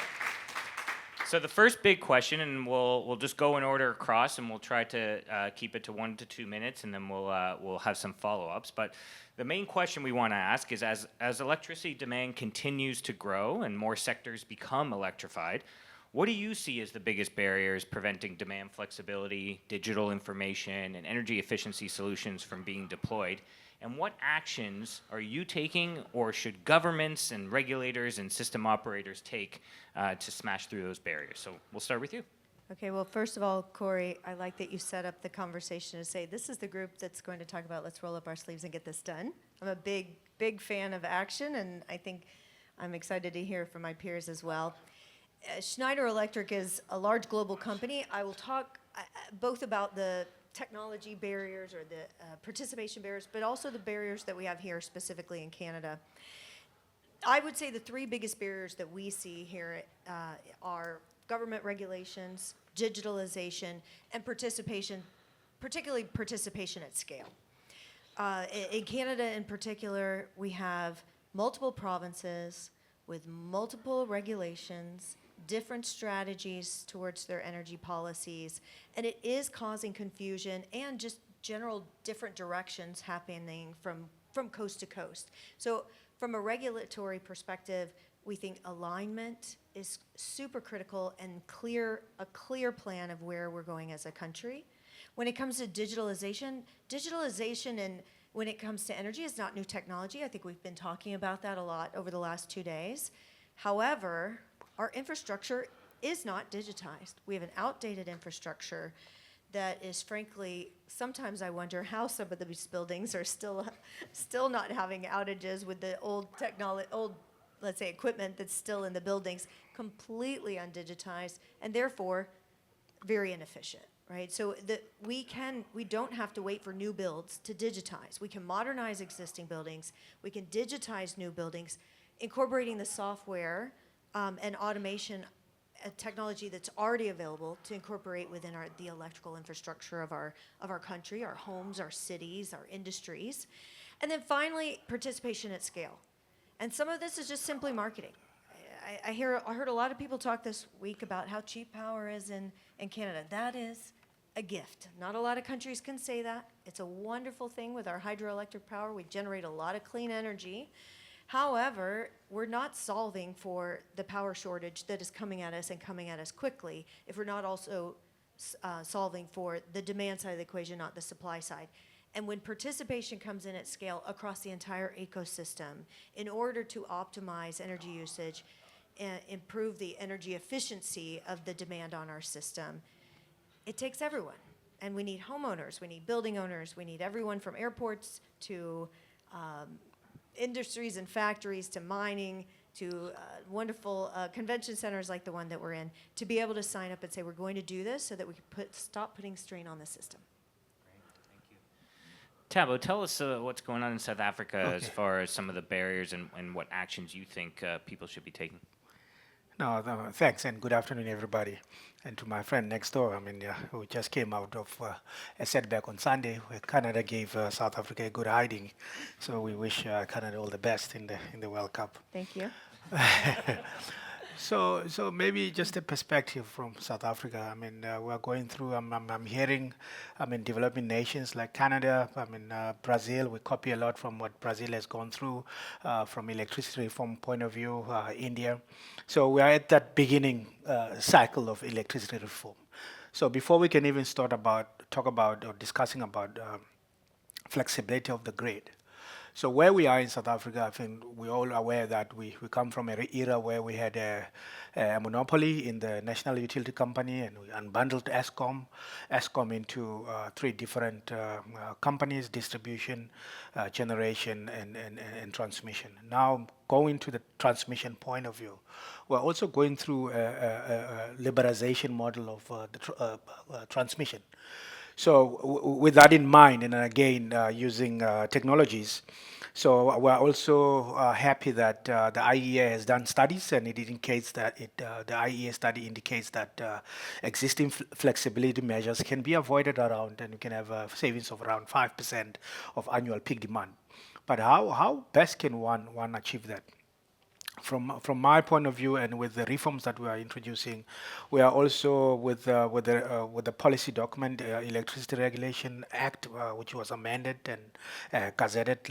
So the first big question, and we'll just go in order across, and we'll try to keep it to 1 to 2 minutes, and then we'll have some follow-ups. But the main question we want to ask is, as electricity demand continues to grow and more sectors become electrified, what do you see as the biggest barriers preventing demand flexibility, digital information, and energy efficiency solutions from being deployed? And what actions are you taking, or should governments and regulators and system operators take to smash through those barriers? So we'll start with you. Okay, well, first of all, Corey, I like that you set up the conversation to say this is the group that's going to talk about let's roll up our sleeves and get this done. I'm a big fan of action, and I think I'm excited to hear from my peers as well. Schneider Electric is a large global company. I will talk both about the technology barriers or the participation barriers, but also the barriers that we have here specifically in Canada. I would say the three biggest barriers that we see here are government regulations, digitalization, and participation, particularly participation at scale. In Canada in particular, we have multiple provinces with multiple regulations, different strategies towards their energy policies, and it is causing confusion and just general different directions happening from coast to coast. So from a regulatory perspective, we think alignment is super critical and a clear plan of where we're going as a country. When it comes to digitalization and when it comes to energy is not new technology. I think we've been talking about that a lot over the last 2 days. However, our infrastructure is not digitized. We have an outdated infrastructure that is, frankly, sometimes I wonder how some of these buildings are still not having outages with the old, let's say, equipment that's still in the buildings, completely undigitized, and therefore very inefficient, right? So we don't have to wait for new builds to digitize. We can modernize existing buildings. We can digitize new buildings, incorporating the software and automation technology that's already available to incorporate within the electrical infrastructure of our country, our homes, our cities, our industries. And then finally, participation at scale. And some of this is just simply marketing. I heard a lot of people talk this week about how cheap power is in Canada. That is a gift. Not a lot of countries can say that. It's a wonderful thing with our hydroelectric power. We generate a lot of clean energy. However, we're not solving for the power shortage that is coming at us and coming at us quickly if we're not also solving for the demand side of the equation, not the supply side. And when participation comes in at scale across the entire ecosystem, in order to optimize energy usage and improve the energy efficiency of the demand on our system, it takes everyone. And we need homeowners, we need building owners, we need everyone from airports to industries and factories to mining to wonderful convention centers like the one that we're in, to be able to sign up and say we're going to do this so that we can stop putting strain on the system. Thabo, tell us what's going on in South Africa as far as some of the barriers and what actions you think people should be taking. No, thanks, and good afternoon, everybody. And to my friend next door, who just came out of a setback on Sunday, where Canada gave South Africa a good hiding. So we wish Canada all the best in the World Cup. Thank you. So maybe just a perspective from South Africa. We're going through, I'm hearing, developing nations like Canada, Brazil, we copy a lot from what Brazil has gone through from electricity reform point of view, India. So we are at that beginning cycle of electricity reform. So before we can even talk about or discussing about flexibility of the grid, so where we are in South Africa, I think we're all aware that we come from an era where we had a monopoly in the National Utility Company, and we unbundled ESCOM into three different companies: distribution, generation, and transmission. Now, going to the transmission point of view, we're also going through a liberalization model of the transmission. So with that in mind, and again, using technologies, so we're also happy that the IEA has done studies, and it indicates that the IEA study indicates that existing flexibility measures can be avoided around, and you can have savings of around 5% of annual peak demand. But how best can one achieve that? from my point of view, and with the reforms that we are introducing, we are also with the policy document, Electricity Regulation Act, which was amended and gazetted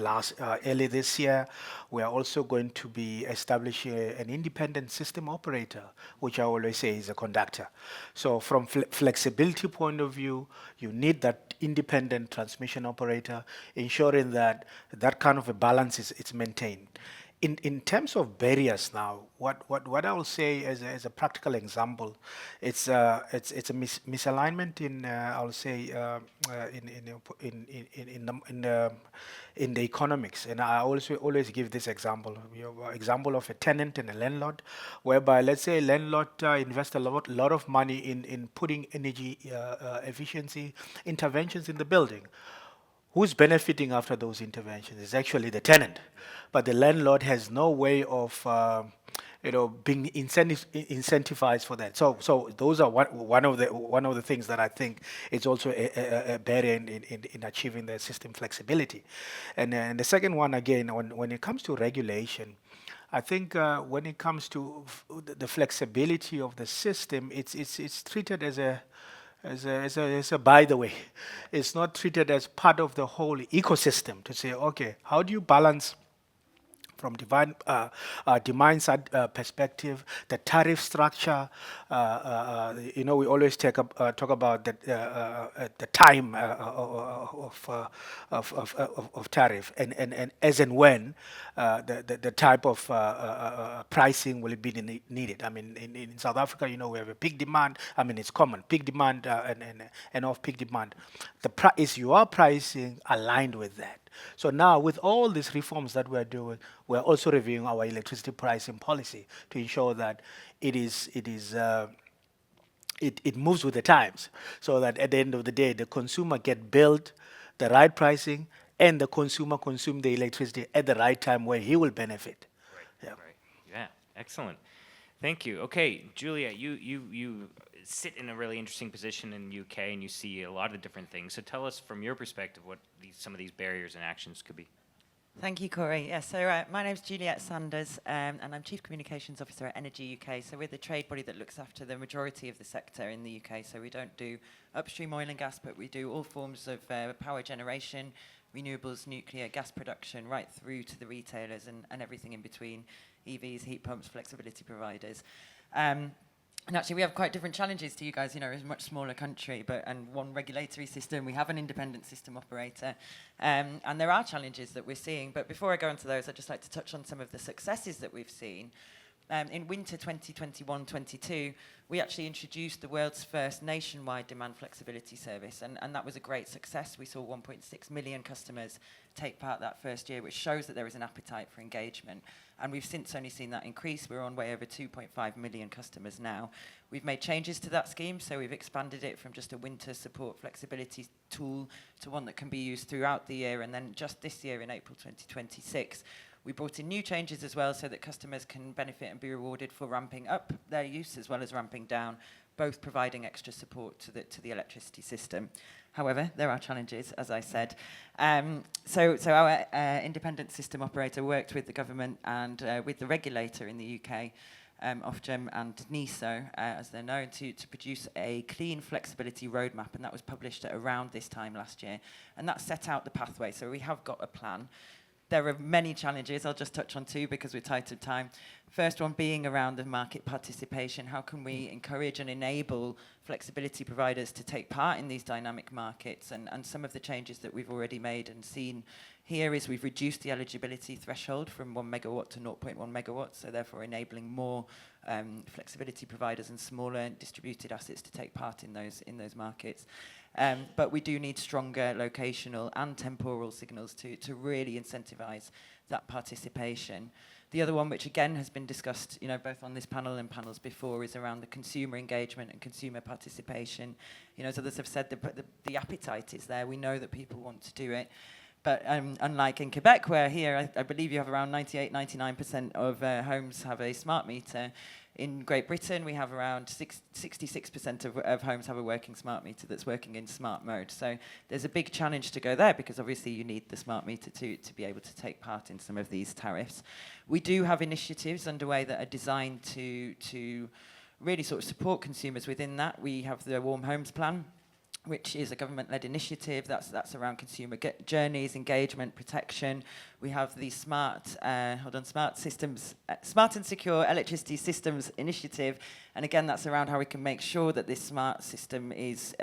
early this year. We are also going to be establishing an independent system operator, which I always say is a conductor. So from flexibility point of view, you need that independent transmission operator, ensuring that that kind of a balance is maintained. In terms of barriers now, what I will say as a practical example, it's a misalignment in I will say in the economics, and I also always give this example. Example of a tenant and a landlord, whereby let's say a landlord invests a lot of money in putting energy efficiency interventions in the building. Who's benefiting after those interventions is actually the tenant, but the landlord has no way of being incentivized for that. So those are one of the things that I think is also a barrier in achieving the system flexibility. And the second one, again, when it comes to regulation, I think when it comes to the flexibility of the system, it's treated as a by the way. It's not treated as part of the whole ecosystem to say, okay, how do you balance from demand side perspective, the tariff structure. We always talk about the time of tariff, and as and when the type of pricing will be needed. I mean, in South Africa, we have a peak demand. I mean, it's common, peak demand and off-peak demand. Is your pricing aligned with that? So now, with all these reforms that we're doing, we're also reviewing our electricity pricing policy to ensure that it moves with the times, so that at the end of the day, the consumer get billed the right pricing, and the consumer consume the electricity at the right time where he will benefit. Right. Yeah, excellent. Thank you. Okay, Julia, you sit in a really interesting position in the UK, and you see a lot of different things. So tell us from your perspective what some of these barriers and actions could be. Thank you, Corey. Yeah, so my name's Juliette Sanders, and I'm Chief Communications Officer at Energy UK. So we're the trade body that looks after the majority of the sector in the UK. So we don't do upstream oil and gas, but we do all forms of power generation, renewables, nuclear, gas production, right through to the retailers and everything in between, EVs, heat pumps, flexibility providers. And actually, we have quite different challenges to you guys. It's a much smaller country, and one regulatory system. We have an independent system operator, and there are challenges that we're seeing. But before I go into those, I'd just like to touch on some of the successes that we've seen. In winter 2021-22, we actually introduced the world's first nationwide demand flexibility service, and that was a great success. We saw 1.6 million customers take part that first year, which shows that there is an appetite for engagement. And we've since only seen that increase. We're on way over 2.5 million customers now. We've made changes to that scheme, so we've expanded it from just a winter support flexibility tool to one that can be used throughout the year. And then just this year, in April 2026, we brought in new changes as well so that customers can benefit and be rewarded for ramping up their use as well as ramping down, both providing extra support to the electricity system. However, there are challenges, as I said. So our independent system operator worked with the government and with the regulator in the UK, Ofgem and NESO, as they're known, to produce a clean flexibility roadmap, and that was published at around this time last year. And that set out the pathway, so we have got a plan. There are many challenges. I'll just touch on two because we're tight of time. First one being around the market participation. How can we encourage and enable flexibility providers to take part in these dynamic markets? And some of the changes that we've already made and seen here is we've reduced the eligibility threshold from 1 megawatt to 0.1 megawatts, so therefore enabling more flexibility providers and smaller distributed assets to take part in those markets. But we do need stronger locational and temporal signals to really incentivize that participation. The other one, which again has been discussed, both on this panel and panels before, is around the consumer engagement and consumer participation. As others have said, the appetite is there. We know that people want to do it. But unlike in Quebec, where here I believe you have around 98, 99% of homes have a smart meter, in Great Britain we have around 66% of homes have a working smart meter that's working in smart mode. So there's a big challenge to go there, because obviously you need the smart meter to be able to take part in some of these tariffs. We do have initiatives underway that are designed to really sort of support consumers within that. We have the Warm Homes Plan, which is a government-led initiative that's around consumer journeys, engagement, protection. We have the smart systems, smart and secure electricity systems initiative, and again, that's around how we can make sure that this smart system is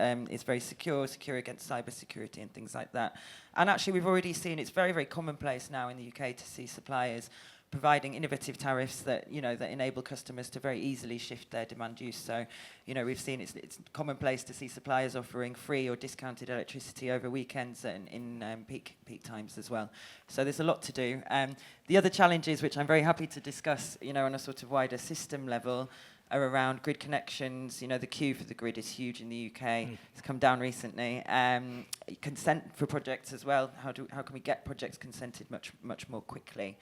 very secure against cybersecurity and things like that. And actually, we've already seen it's very, very commonplace now in the UK to see suppliers providing innovative tariffs that that enable customers to very easily shift their demand use. So, we've seen it's commonplace to see suppliers offering free or discounted electricity over weekends and in peak times as well. So there's a lot to do. The other challenges, which I'm very happy to discuss, on a sort of wider system level, are around grid connections. The queue for the grid is huge in the UK. It's come down recently. Consent for projects as well. How can we get projects consented much more quickly?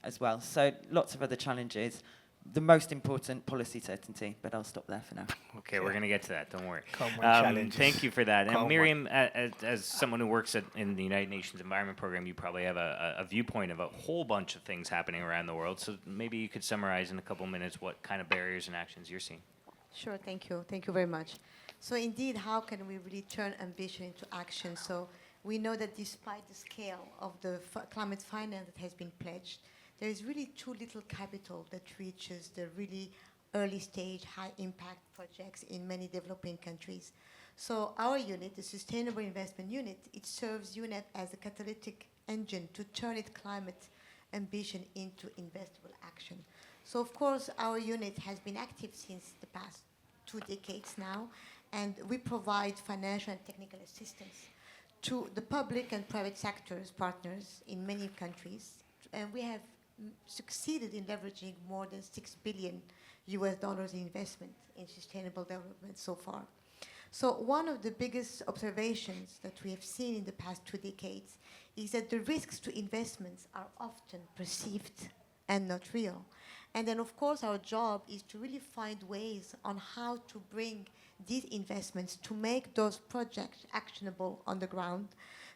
As well. So lots of other challenges. The most important, policy certainty, but I'll stop there for now. Okay, we're going to get to that, don't worry. Challenges. Thank you for that. And Miriam, as someone who works in the United Nations Environment Program, you probably have a viewpoint of a whole bunch of things happening around the world. So maybe you could summarize in a couple minutes what kind of barriers and actions you're seeing. Sure, thank you. Thank you very much. So indeed, how can we really turn ambition into action? So we know that despite the scale of the climate finance that has been pledged, there is really too little capital that reaches the really early stage, high impact projects in many developing countries. So our unit, the Sustainable Investment Unit, it serves UNEP as a catalytic engine to turn its climate ambition into investable action. So of course, our unit has been active since the past 2 decades now, and we provide financial and technical assistance to the public and private sectors partners in many countries, and we have succeeded in leveraging more than $6 billion in investment in sustainable development so far. So one of the biggest observations that we have seen in the past 2 decades is that the risks to investments are often perceived and not real. And then, of course, our job is to really find ways on how to bring these investments to make those projects actionable on the ground.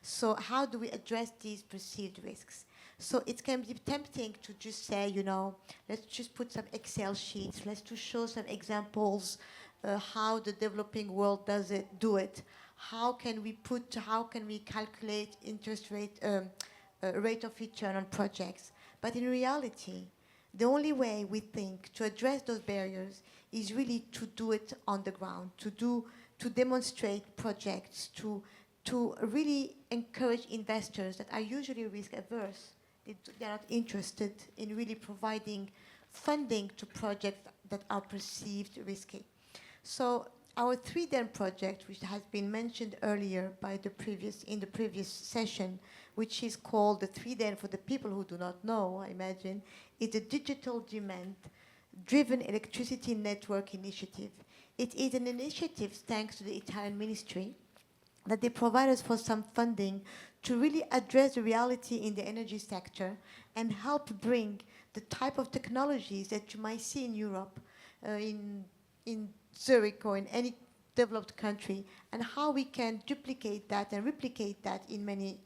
So how do we address these perceived risks? So it can be tempting to just say, let's just put some Excel sheets, let's just show some examples how the developing world do it. How can we calculate interest rate, rate of return on projects? But in reality, the only way we think to address those barriers is really to do it on the ground, to demonstrate projects, to really encourage investors that are usually risk averse. They're not interested in really providing funding to projects that are perceived risky. So our 3DEN project, which has been mentioned earlier in the previous session, which is called the 3DEN for the people who do not know, I imagine, is a digital demand-driven electricity network initiative. It is an initiative thanks to the Italian ministry that they provide us for some funding to really address the reality in the energy sector and help bring the type of technologies that you might see in Europe, in Zurich or in any developed country, and how we can duplicate that and replicate that in many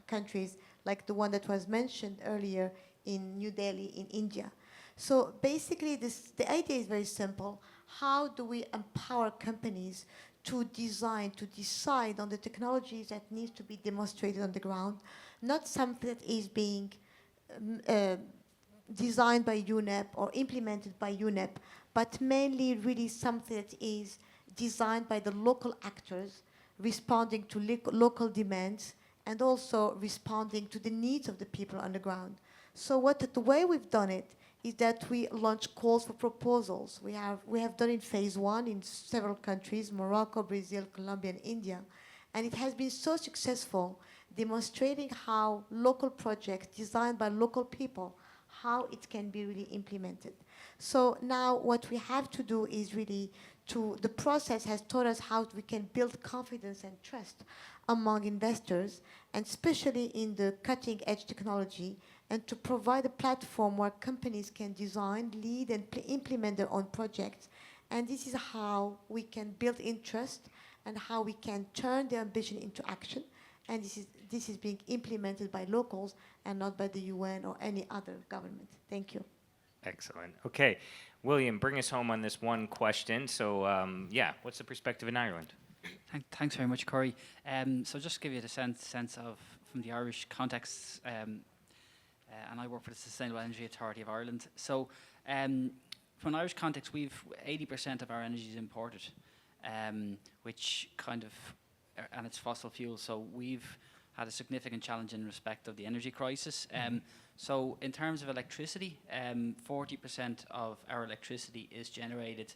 countries, like the one that was mentioned earlier in New Delhi in India. So basically, the idea is very simple. How do we empower companies to decide on the technologies that needs to be demonstrated on the ground, not something that is being designed by UNEP or implemented by UNEP, but mainly really something that is designed by the local actors, responding to local demands, and also responding to the needs of the people on the ground. So the way we've done it is that we launch calls for proposals. We have done in phase 1 in several countries, Morocco, Brazil, Colombia, and India. And it has been so successful, demonstrating how local projects designed by local people, how it can be really implemented. So now what we have to do is really the process has taught us how we can build confidence and trust among investors, and especially in the cutting edge technology, and to provide a platform where companies can design, lead, and implement their own projects. And this is how we can build interest and how we can turn the ambition into action. And this is being implemented by locals and not by the UN or any other government. Thank you. Excellent. Okay, William, bring us home on this one question. So, yeah, what's the perspective in Ireland? Thanks very much, Corey. So just to give you the sense of, from the Irish context, and I work for the Sustainable Energy Authority of Ireland. So from an Irish context, we've 80% of our energy is imported, which kind of, and it's fossil fuels. So we've had a significant challenge in respect of the energy crisis. So in terms of electricity, 40% of our electricity is generated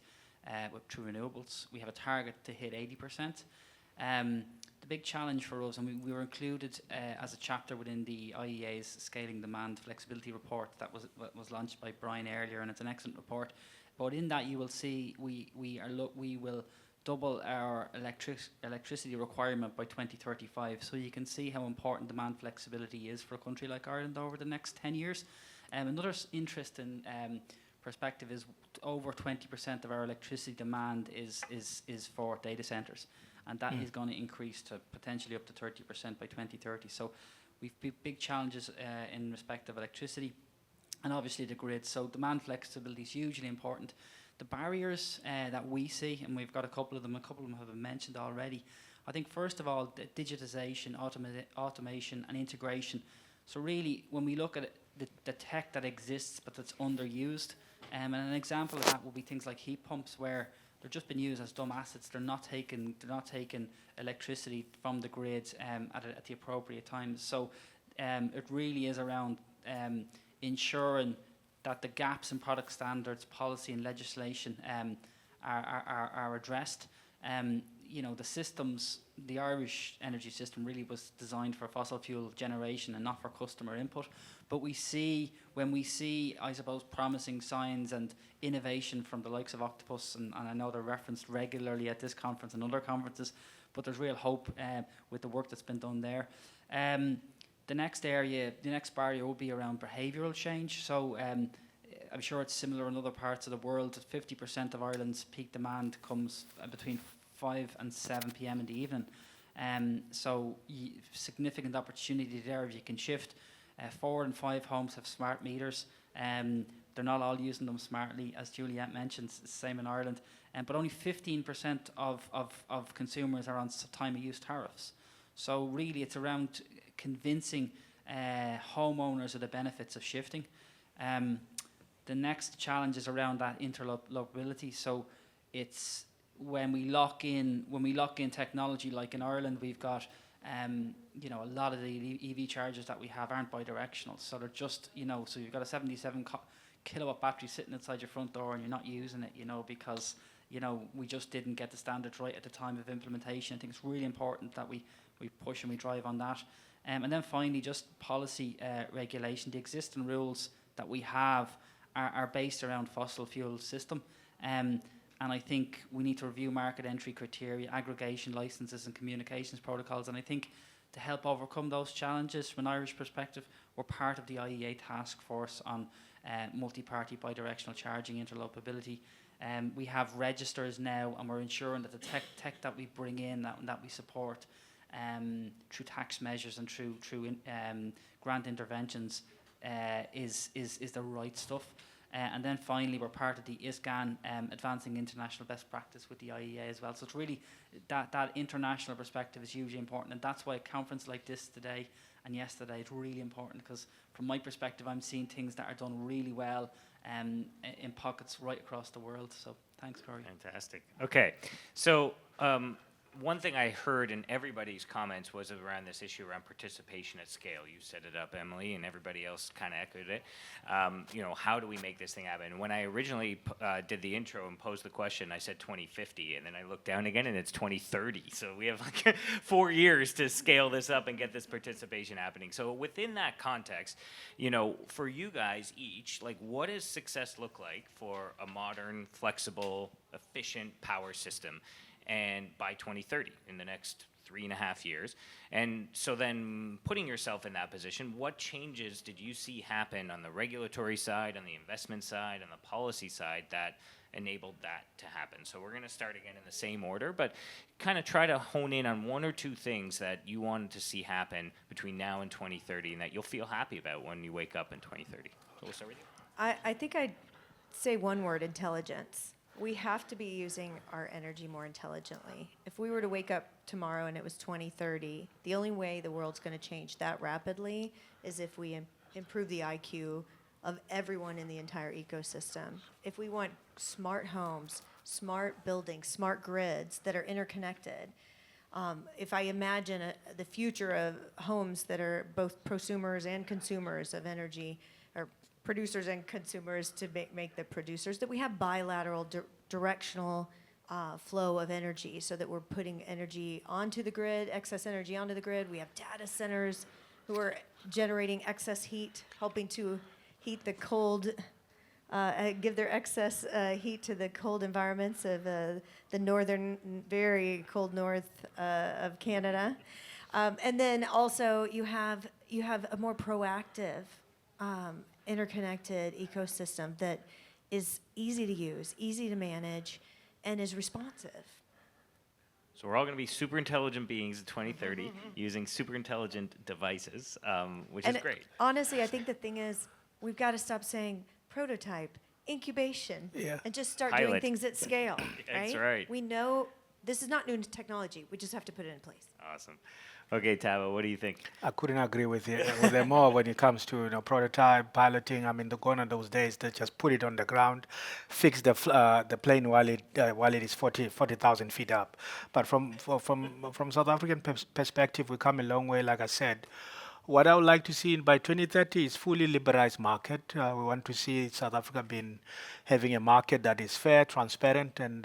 through renewables. We have a target to hit 80%. The big challenge for us, and we were included as a chapter within the IEA's Scaling Demand Flexibility Report that was launched by Brian earlier, and it's an excellent report. But in that you will see we will double our electricity requirement by 2035. So you can see how important demand flexibility is for a country like Ireland over the next 10 years. Another interesting perspective is over 20% of our electricity demand is for data centres, and that is going to increase to potentially up to 30% by 2030. So we've big challenges in respect of electricity, and obviously the grid. So demand flexibility is hugely important. The barriers that we see, and we've got a couple of them have been mentioned already. I think first of all, the digitisation, automation and integration. So really, when we look at it, the tech that exists but that's underused, and an example of that will be things like heat pumps, where they're just been used as dumb assets. They're not taking electricity from the grid at the appropriate times. So it really is around ensuring that the gaps in product standards, policy and legislation are addressed. The systems, the Irish energy system really was designed for fossil fuel generation and not for customer input. But when we see, I suppose, promising signs and innovation from the likes of Octopus, and I know they're referenced regularly at this conference and other conferences, but there's real hope with the work that's been done there. The next barrier will be around behavioural change. So I'm sure it's similar in other parts of the world. 50% of Ireland's peak demand comes between 5 and 7 p.m. in the evening. So significant opportunity there if you can shift. 4 in 5 homes have smart meters. They're not all using them smartly, as Juliette mentioned, it's the same in Ireland. But only 15% of consumers are on time of use tariffs. So really it's around convincing homeowners of the benefits of shifting. The next challenge is around that interlopability. So it's when we lock in technology, like in Ireland, we've got a lot of the EV chargers that we have aren't bidirectional. So they're just, so you've got a 77 kilowatt battery sitting outside your front door and you're not using it, because we just didn't get the standards right at the time of implementation. I think it's really important that we push and we drive on that. And then finally, just policy regulation. The existing rules that we have are based around fossil fuel system. And I think we need to review market entry criteria, aggregation licenses and communications protocols. And I think to help overcome those challenges from an Irish perspective, we're part of the IEA task force on multi-party bidirectional charging interlopability. We have registers now, and we're ensuring that the tech that we bring in, that we support through tax measures and through grant interventions is the right stuff. And then finally, we're part of the ISGAN, advancing international best practice with the IEA as well. So it's really that international perspective is hugely important, and that's why a conference like this today and yesterday is really important, because from my perspective, I'm seeing things that are done really well in pockets right across the world. So thanks, Corey. Fantastic. Okay, so one thing I heard in everybody's comments was around this issue around participation at scale. You set it up, Emily, and everybody else kind of echoed it. How do we make this thing happen? When I originally did the intro and posed the question, I said 2050, and then I looked down again, and it's 2030. So we have like 4 years to scale this up and get this participation happening. So within that context, for you guys each, like, what does success look like for a modern, flexible, efficient power system? And by 2030, in the next 3.5 years. And so then putting yourself in that position, what changes did you see happen on the regulatory side, on the investment side, on the policy side that enabled that to happen? So we're going to start again in the same order, but kind of try to hone in on 1 or 2 things that you wanted to see happen between now and 2030 and that you'll feel happy about when you wake up in 2030. So we'll start with you. I think I'd say one word: intelligence. We have to be using our energy more intelligently. If we were to wake up tomorrow and it was 2030, the only way the world's going to change that rapidly is if we improve the IQ of everyone in the entire ecosystem. If we want smart homes, smart buildings, smart grids that are interconnected, if I imagine the future of homes that are both prosumers and consumers of energy, or producers and consumers to make the producers, that we have bilateral directional flow of energy, so that we're putting energy onto the grid, excess energy onto the grid. We have data centers who are generating excess heat, helping to heat the cold, give their excess heat to the cold environments of the northern, very cold north of Canada. And then also you have a more proactive, interconnected ecosystem that is easy to use, easy to manage, and is responsive. So we're all going to be super intelligent beings in 2030 using super intelligent devices, which is great. Honestly, I think the thing is, we've got to stop saying prototype, incubation, and just start doing things at scale. That's right. We know this is not new technology. We just have to put it in place. Awesome. Okay, Tavo, what do you think? I couldn't agree with them more when it comes to prototype piloting. I mean, gone are those days that just put it on the ground, fix the plane while it is 40,000 feet up. But from South African perspective, we come a long way. Like I said, what I would like to see by 2030 is fully liberalized market. We want to see South Africa having a market that is fair, transparent, and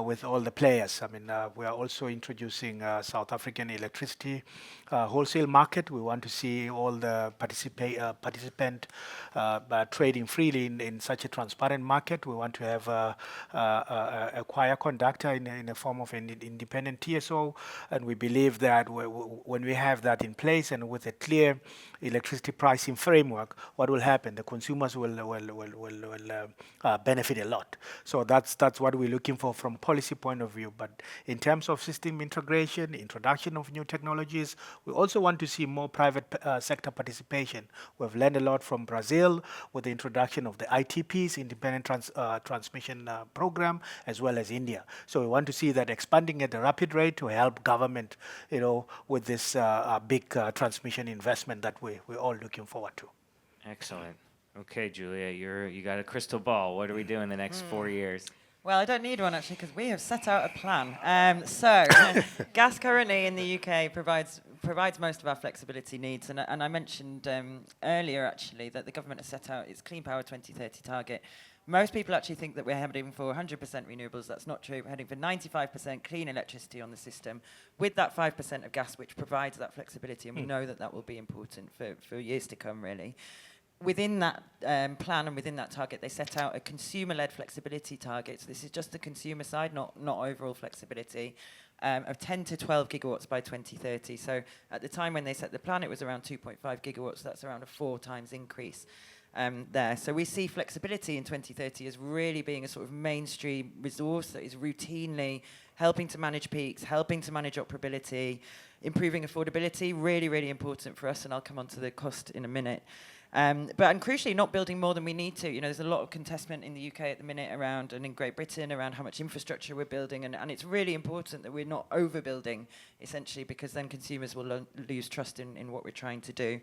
with all the players. I mean, we are also introducing South African electricity wholesale market. We want to see all the participant trading freely in such a transparent market. We want to have a quiet conductor in the form of an independent TSO, and we believe that when we have that in place and with a clear electricity pricing framework, what will happen? The consumers will benefit a lot. So that's what we're looking for from policy point of view. But in terms of system integration, introduction of new technologies, we also want to see more private sector participation. We've learned a lot from Brazil with the introduction of the ITPs, Independent Transmission Program, as well as India. So we want to see that expanding at a rapid rate to help government, with this big transmission investment that we're all looking forward to. Excellent. Okay, Julia, you got a crystal ball. What do we do in the next 4 years? Well, I don't need one, actually, because we have set out a plan. Gas currently in the UK provides most of our flexibility needs. And I mentioned earlier, actually, that the government has set out its Clean Power 2030 target. Most people actually think that we're heading for 100% renewables. That's not true. We're heading for 95% clean electricity on the system, with that 5% of gas, which provides that flexibility. And we know that will be important for years to come, really. Within that plan and within that target, they set out a consumer-led flexibility target. So this is just the consumer side, not overall flexibility, of 10 to 12 gigawatts by 2030. So at the time when they set the plan, it was around 2.5 gigawatts. That's around a 4 times increase there. So we see flexibility in 2030 as really being a sort of mainstream resource that is routinely helping to manage peaks, helping to manage operability, improving affordability, really, really important for us. And I'll come on to the cost in a minute. And crucially, not building more than we need to. There's a lot of contestment in the UK at the minute around, and in Great Britain, around how much infrastructure we're building. And it's really important that we're not overbuilding, essentially, because then consumers will lose trust in what we're trying to do.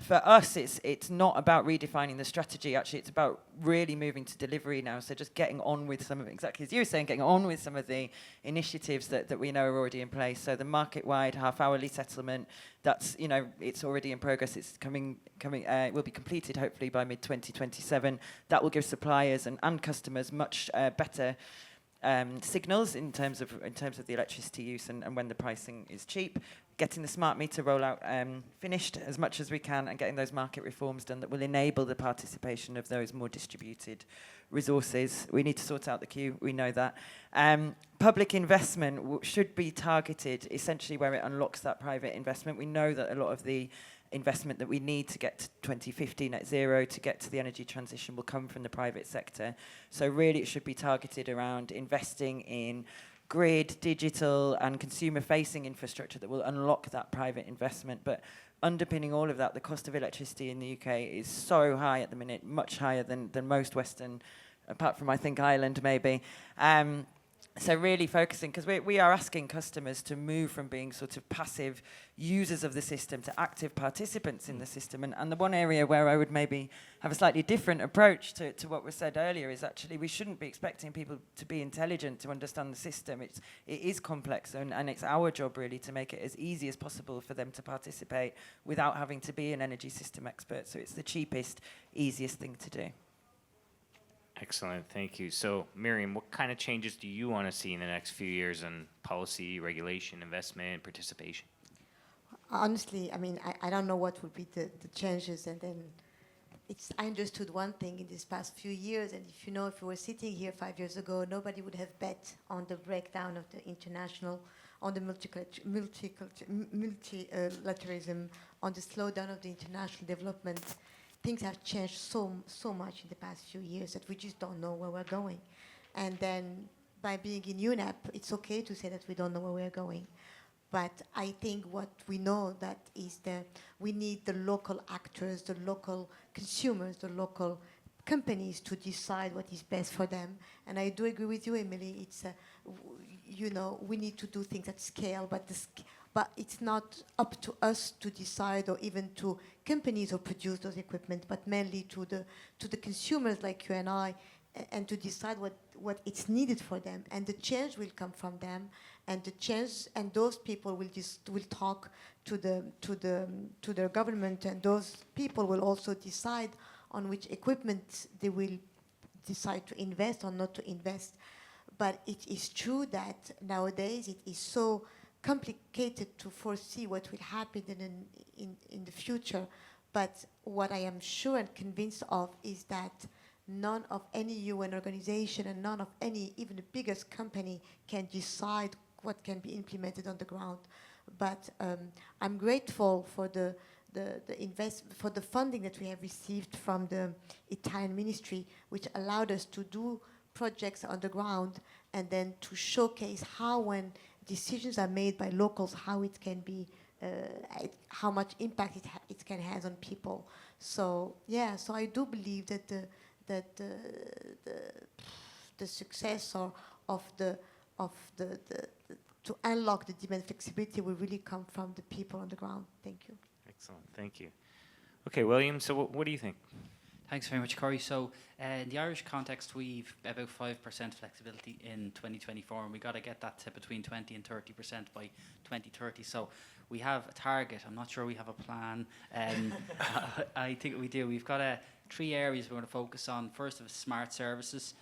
for us, it's not about redefining the strategy. Actually, it's about really moving to delivery now. So just getting on with some of, exactly as you were saying, getting on with some of the initiatives that we know are already in place. So the market-wide half-hourly settlement, that's, you know, it's already in progress. It's coming. It will be completed hopefully by mid-2027. That will give suppliers and customers much better signals in terms of the electricity use and when the pricing is cheap. Getting the smart meter rollout finished as much as we can, and getting those market reforms done that will enable the participation of those more distributed resources. We need to sort out the queue, we know that. Public investment should be targeted essentially where it unlocks that private investment. We know that a lot of the investment that we need to get to 2050 net zero, to get to the energy transition, will come from the private sector. So really it should be targeted around investing in grid, digital and consumer-facing infrastructure that will unlock that private investment. But underpinning all of that, the cost of electricity in the UK is so high at the minute, much higher than most Western, apart from I think Ireland maybe. So really focusing, because we are asking customers to move from being sort of passive users of the system to active participants in the system. And the one area where I would maybe have a slightly different approach to what was said earlier is actually we shouldn't be expecting people to be intelligent to understand the system. It is complex, and it's our job really to make it as easy as possible for them to participate without having to be an energy system expert. So it's the cheapest, easiest thing to do. Excellent, thank you. So, Miriam, what kind of changes do you want to see in the next few years in policy, regulation, investment, participation? Honestly, I mean, I don't know what would be the changes, and then I understood one thing in these past few years, and if you were sitting here 5 years ago, nobody would have bet on the breakdown of the international, on the multilateralism, on the slowdown of the international development. Things have changed so much in the past few years that we just don't know where we're going. And then by being in UNEP, it's okay to say that we don't know where we're going. But I think what we know that is that we need the local actors, the local consumers, the local companies to decide what is best for them. And I do agree with you, Emily. It's, we need to do things at scale, but it's not up to us to decide, or even to companies who produce those equipment, but mainly to the consumers like you and I, and to decide what it's needed for them. And the change will come from them, and those people will talk to their government, and those people will also decide on which equipment they will decide to invest or not to invest. But it is true that nowadays it is so complicated to foresee what will happen in the future. But what I am sure and convinced of is that none of any UN organization and none of any, even the biggest company, can decide what can be implemented on the ground. But I'm grateful for the funding that we have received from the Italian ministry, which allowed us to do projects on the ground and then to showcase how, when decisions are made by locals, how it can be, how much impact it can have on people. So yeah, so I do believe that the success of the to unlock the demand flexibility will really come from the people on the ground. Thank you. Excellent, thank you. Okay, William, so what do you think? Thanks very much, Corey. So in the Irish context, we've about 5% flexibility in 2024, and we got to get that to between 20 and 30% by 2030. So we have a target. I'm not sure we have a plan. I think we do. We've got 3 areas we're going to focus on. First of smart services,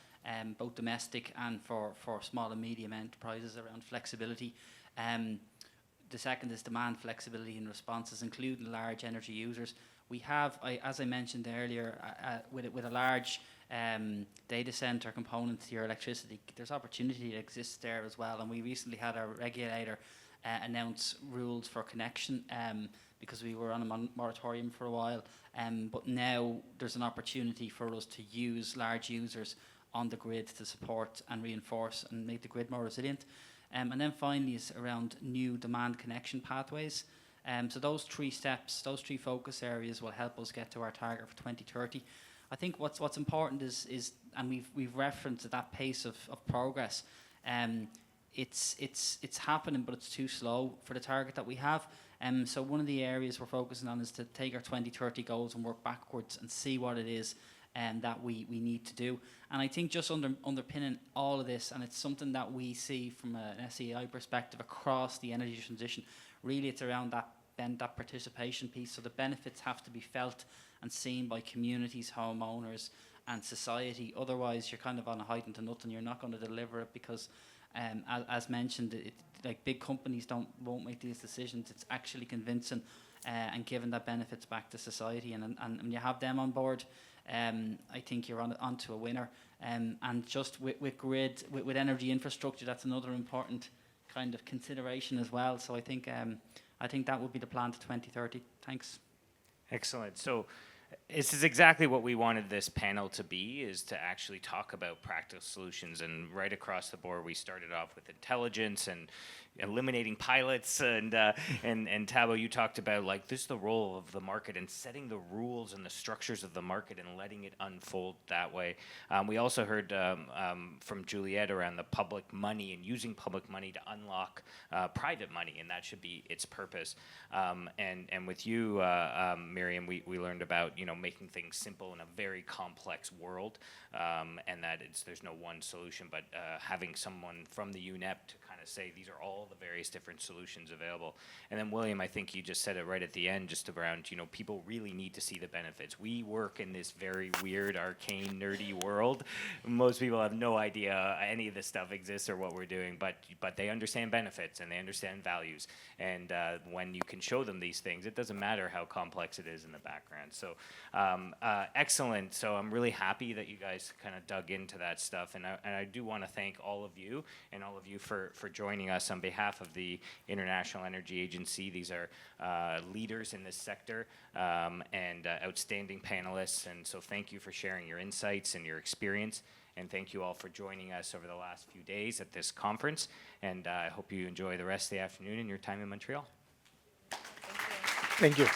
both domestic and for small and medium enterprises around flexibility. The second is demand flexibility and responses, including large energy users. We have, as I mentioned earlier, with a large data center component to your electricity, there's opportunity that exists there as well. And we recently had our regulator announce rules for connection because we were on a moratorium for a while. But now there's an opportunity for us to use large users on the grid to support and reinforce and make the grid more resilient. And then finally is around new demand connection pathways. So those 3 steps, those 3 focus areas will help us get to our target for 2030. I think what's important is and we've referenced that pace of progress, it's happening, but it's too slow for the target that we have. So one of the areas we're focusing on is to take our 2030 goals and work backwards and see what it is that we need to do. And I think just underpinning all of this, and it's something that we see from an SEI perspective across the energy transition, really it's around that participation piece. So the benefits have to be felt and seen by communities, homeowners and society. Otherwise you're kind of on a hiding to nothing. You're not going to deliver it because as mentioned, like big companies won't make these decisions. It's actually convincing and giving that benefits back to society. And when you have them on board, I think you're onto a winner. And just with grid, with energy infrastructure, that's another important kind of consideration as well. So I think that would be the plan to 2030. Thanks. Excellent. So this is exactly what we wanted this panel to be, is to actually talk about practical solutions. And right across the board, we started off with intelligence and eliminating pilots. And Tabo, you talked about like this is the role of the market and setting the rules and the structures of the market and letting it unfold that way. We also heard from Juliette around the public money and using public money to unlock private money, and that should be its purpose. And with you, Miriam, we learned about making things simple in a very complex world, and that there's no one solution, but having someone from the UNEP to kind of say these are all the various different solutions available. And then William, I think you just said it right at the end, just around people really need to see the benefits. We work in this very weird, arcane, nerdy world. Most people have no idea any of this stuff exists or what we're doing, but they understand benefits and they understand values. And when you can show them these things, it doesn't matter how complex it is in the background. So excellent. So I'm really happy that you guys kind of dug into that stuff. And I do want to thank all of you and all of you for joining us on behalf of the International Energy Agency. These are leaders in this sector and outstanding panelists. And so thank you for sharing your insights and your experience. And thank you all for joining us over the last few days at this conference. And I hope you enjoy the rest of the afternoon and your time in Montreal. Thank you.